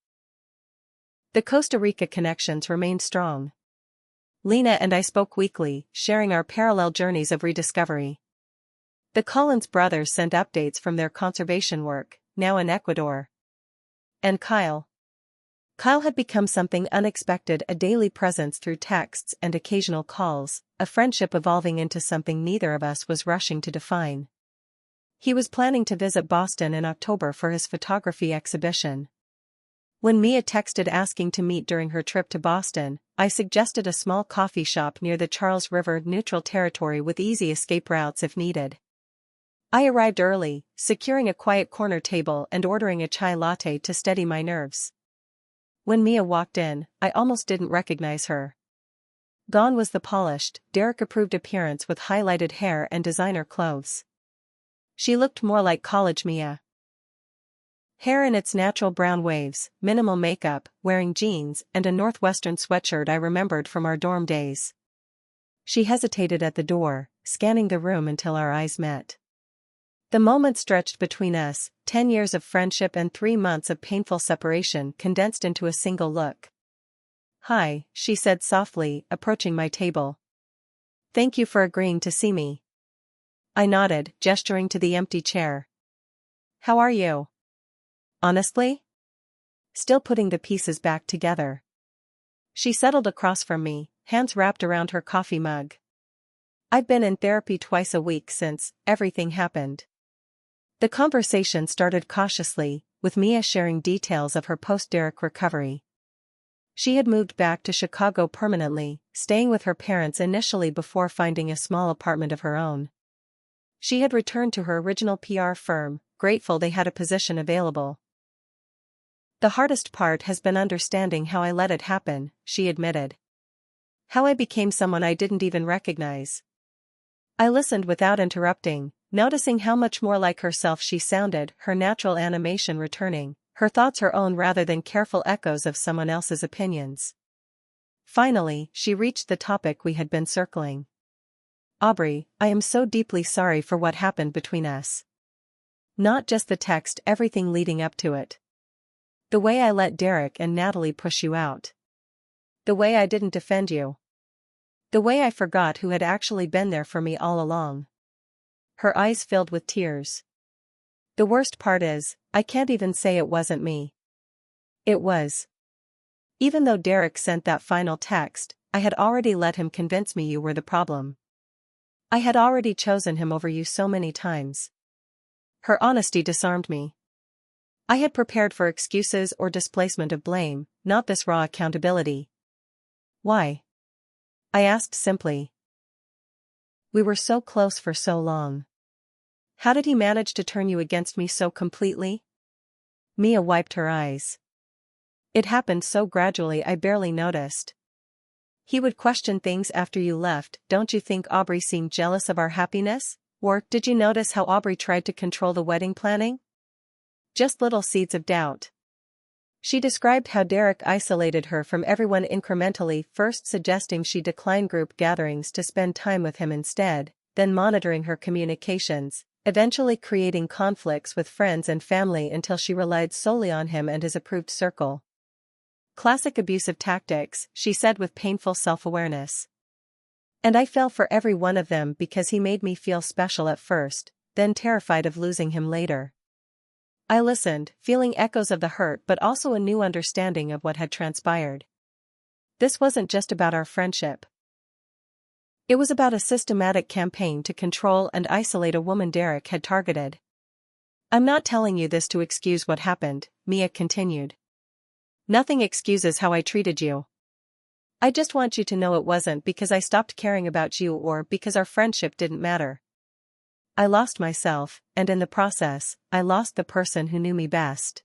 The Costa Rica connections remained strong. Lena and I spoke weekly, sharing our parallel journeys of rediscovery. The Collins brothers sent updates from their conservation work, now in Ecuador. And Kyle. Kyle had become something unexpected, a daily presence through texts and occasional calls, a friendship evolving into something neither of us was rushing to define. He was planning to visit Boston in October for his photography exhibition. When Mia texted asking to meet during her trip to Boston, I suggested a small coffee shop near the Charles River, neutral territory with easy escape routes if needed. I arrived early, securing a quiet corner table and ordering a chai latte to steady my nerves. When Mia walked in, I almost didn't recognize her. Gone was the polished, Derek-approved appearance with highlighted hair and designer clothes. She looked more like college Mia. Hair in its natural brown waves, minimal makeup, wearing jeans and a Northwestern sweatshirt I remembered from our dorm days. She hesitated at the door, scanning the room until our eyes met. The moment stretched between us, 10 years of friendship and 3 months of painful separation condensed into a single look. "Hi," she said softly, approaching my table. "Thank you for agreeing to see me." I nodded, gesturing to the empty chair. "How are you?" "Honestly?" Still putting the pieces back together. She settled across from me, hands wrapped around her coffee mug. "I've been in therapy twice a week since everything happened." The conversation started cautiously, with Mia sharing details of her post-Derek recovery. She had moved back to Chicago permanently, staying with her parents initially before finding a small apartment of her own. She had returned to her original PR firm, grateful they had a position available. "The hardest part has been understanding how I let it happen," she admitted. "How I became someone I didn't even recognize." I listened without interrupting, noticing how much more like herself she sounded, her natural animation returning, her thoughts her own rather than careful echoes of someone else's opinions. Finally, she reached the topic we had been circling. "Aubrey, I am so deeply sorry for what happened between us. Not just the text, everything leading up to it. The way I let Derek and Natalie push you out. The way I didn't defend you. The way I forgot who had actually been there for me all along." Her eyes filled with tears. "The worst part is, I can't even say it wasn't me. It was. Even though Derek sent that final text, I had already let him convince me you were the problem. I had already chosen him over you so many times." Her honesty disarmed me. I had prepared for excuses or displacement of blame, not this raw accountability. "Why?" I asked simply. "We were so close for so long. How did he manage to turn you against me so completely?" Mia wiped her eyes. "It happened so gradually I barely noticed. He would question things after you left. Don't you think Aubrey seemed jealous of our happiness? Or, did you notice how Aubrey tried to control the wedding planning? Just little seeds of doubt." She described how Derek isolated her from everyone incrementally, first suggesting she decline group gatherings to spend time with him instead, then monitoring her communications, eventually creating conflicts with friends and family until she relied solely on him and his approved circle. "Classic abusive tactics," she said with painful self-awareness. "And I fell for every one of them because he made me feel special at first, then terrified of losing him later." I listened, feeling echoes of the hurt but also a new understanding of what had transpired. This wasn't just about our friendship. It was about a systematic campaign to control and isolate a woman Derek had targeted. "I'm not telling you this to excuse what happened," Mia continued. "Nothing excuses how I treated you. I just want you to know it wasn't because I stopped caring about you or because our friendship didn't matter. I lost myself, and in the process, I lost the person who knew me best."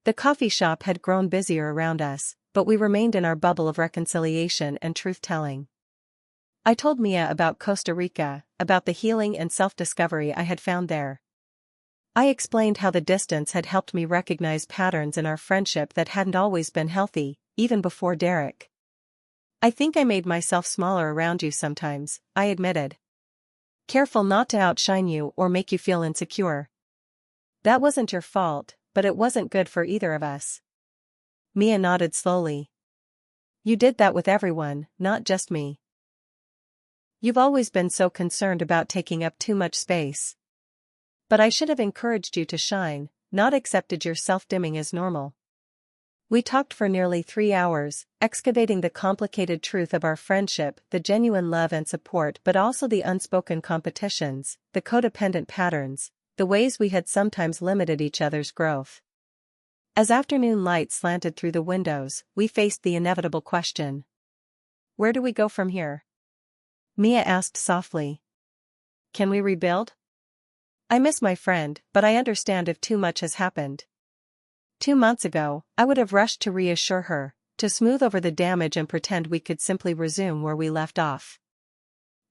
The coffee shop had grown busier around us, but we remained in our bubble of reconciliation and truth-telling. I told Mia about Costa Rica, about the healing and self-discovery I had found there. I explained how the distance had helped me recognize patterns in our friendship that hadn't always been healthy, even before Derek. "I think I made myself smaller around you sometimes," I admitted. "Careful not to outshine you or make you feel insecure. That wasn't your fault, but it wasn't good for either of us." Mia nodded slowly. "You did that with everyone, not just me. You've always been so concerned about taking up too much space. But I should have encouraged you to shine, not accepted your self-dimming as normal." We talked for nearly 3 hours, excavating the complicated truth of our friendship, the genuine love and support but also the unspoken competitions, the codependent patterns, the ways we had sometimes limited each other's growth. As afternoon light slanted through the windows, we faced the inevitable question. "Where do we go from here?" Mia asked softly. "Can we rebuild? I miss my friend, but I understand if too much has happened." 2 months ago, I would have rushed to reassure her, to smooth over the damage and pretend we could simply resume where we left off.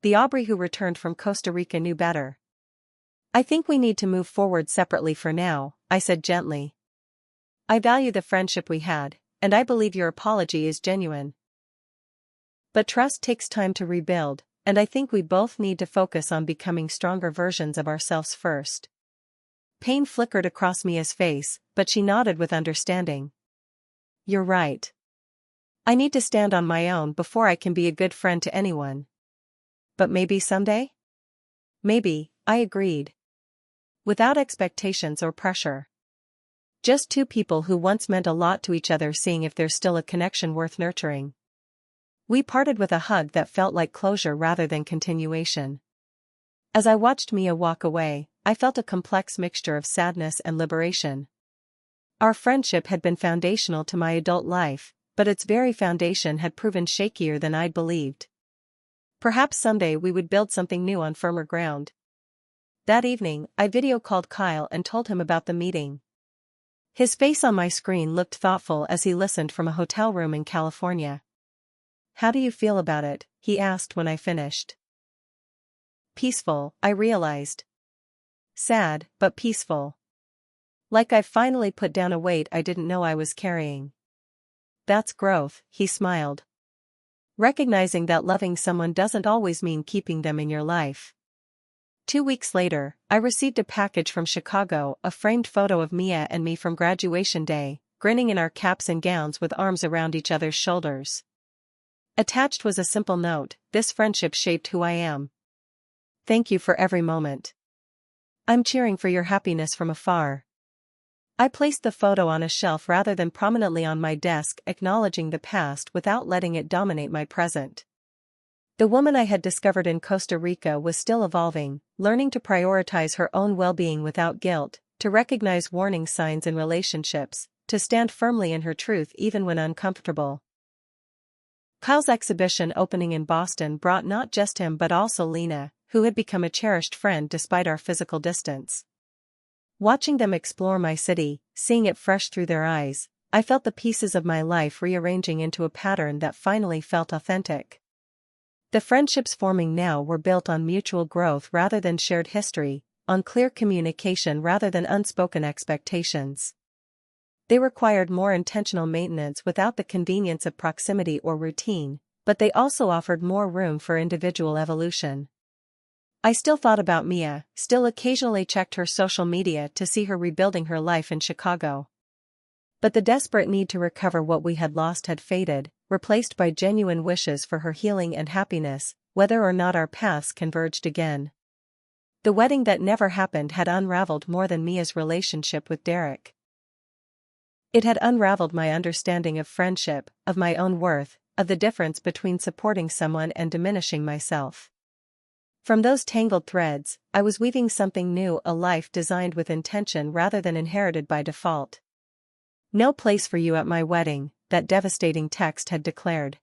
The Aubrey who returned from Costa Rica knew better. "I think we need to move forward separately for now," I said gently. "I value the friendship we had, and I believe your apology is genuine." But trust takes time to rebuild, and I think we both need to focus on becoming stronger versions of ourselves first. Pain flickered across Mia's face, but she nodded with understanding. You're right. I need to stand on my own before I can be a good friend to anyone. But maybe someday? Maybe, I agreed. Without expectations or pressure. Just two people who once meant a lot to each other seeing if there's still a connection worth nurturing. We parted with a hug that felt like closure rather than continuation. As I watched Mia walk away, I felt a complex mixture of sadness and liberation. Our friendship had been foundational to my adult life, but its very foundation had proven shakier than I'd believed. Perhaps someday we would build something new on firmer ground. That evening, I video called Kyle and told him about the meeting. His face on my screen looked thoughtful as he listened from a hotel room in California. How do you feel about it? He asked when I finished. Peaceful, I realized. Sad, but peaceful. Like I've finally put down a weight I didn't know I was carrying. That's growth, he smiled. Recognizing that loving someone doesn't always mean keeping them in your life. 2 weeks later, I received a package from Chicago, a framed photo of Mia and me from graduation day, grinning in our caps and gowns with arms around each other's shoulders. Attached was a simple note, "This friendship shaped who I am. Thank you for every moment. I'm cheering for your happiness from afar." I placed the photo on a shelf rather than prominently on my desk, acknowledging the past without letting it dominate my present. The woman I had discovered in Costa Rica was still evolving, learning to prioritize her own well-being without guilt, to recognize warning signs in relationships, to stand firmly in her truth even when uncomfortable. Kyle's exhibition opening in Boston brought not just him but also Lena, who had become a cherished friend despite our physical distance. Watching them explore my city, seeing it fresh through their eyes, I felt the pieces of my life rearranging into a pattern that finally felt authentic. The friendships forming now were built on mutual growth rather than shared history, on clear communication rather than unspoken expectations. They required more intentional maintenance without the convenience of proximity or routine, but they also offered more room for individual evolution. I still thought about Mia, still occasionally checked her social media to see her rebuilding her life in Chicago. But the desperate need to recover what we had lost had faded, replaced by genuine wishes for her healing and happiness, whether or not our paths converged again. The wedding that never happened had unraveled more than Mia's relationship with Derek. It had unraveled my understanding of friendship, of my own worth, of the difference between supporting someone and diminishing myself. From those tangled threads, I was weaving something new, a life designed with intention rather than inherited by default. "No place for you at my wedding," that devastating text had declared.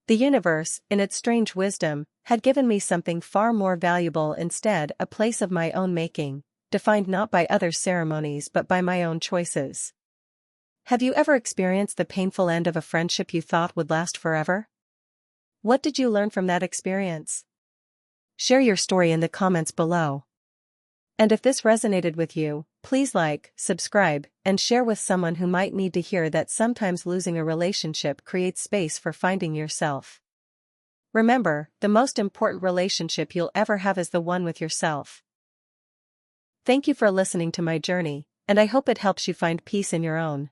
The universe, in its strange wisdom, had given me something far more valuable instead, a place of my own making, defined not by others' ceremonies but by my own choices. Have you ever experienced the painful end of a friendship you thought would last forever? What did you learn from that experience? Share your story in the comments below. And if this resonated with you, please like, subscribe, and share with someone who might need to hear that sometimes losing a relationship creates space for finding yourself. Remember, the most important relationship you'll ever have is the one with yourself. Thank you for listening to my journey, and I hope it helps you find peace in your own.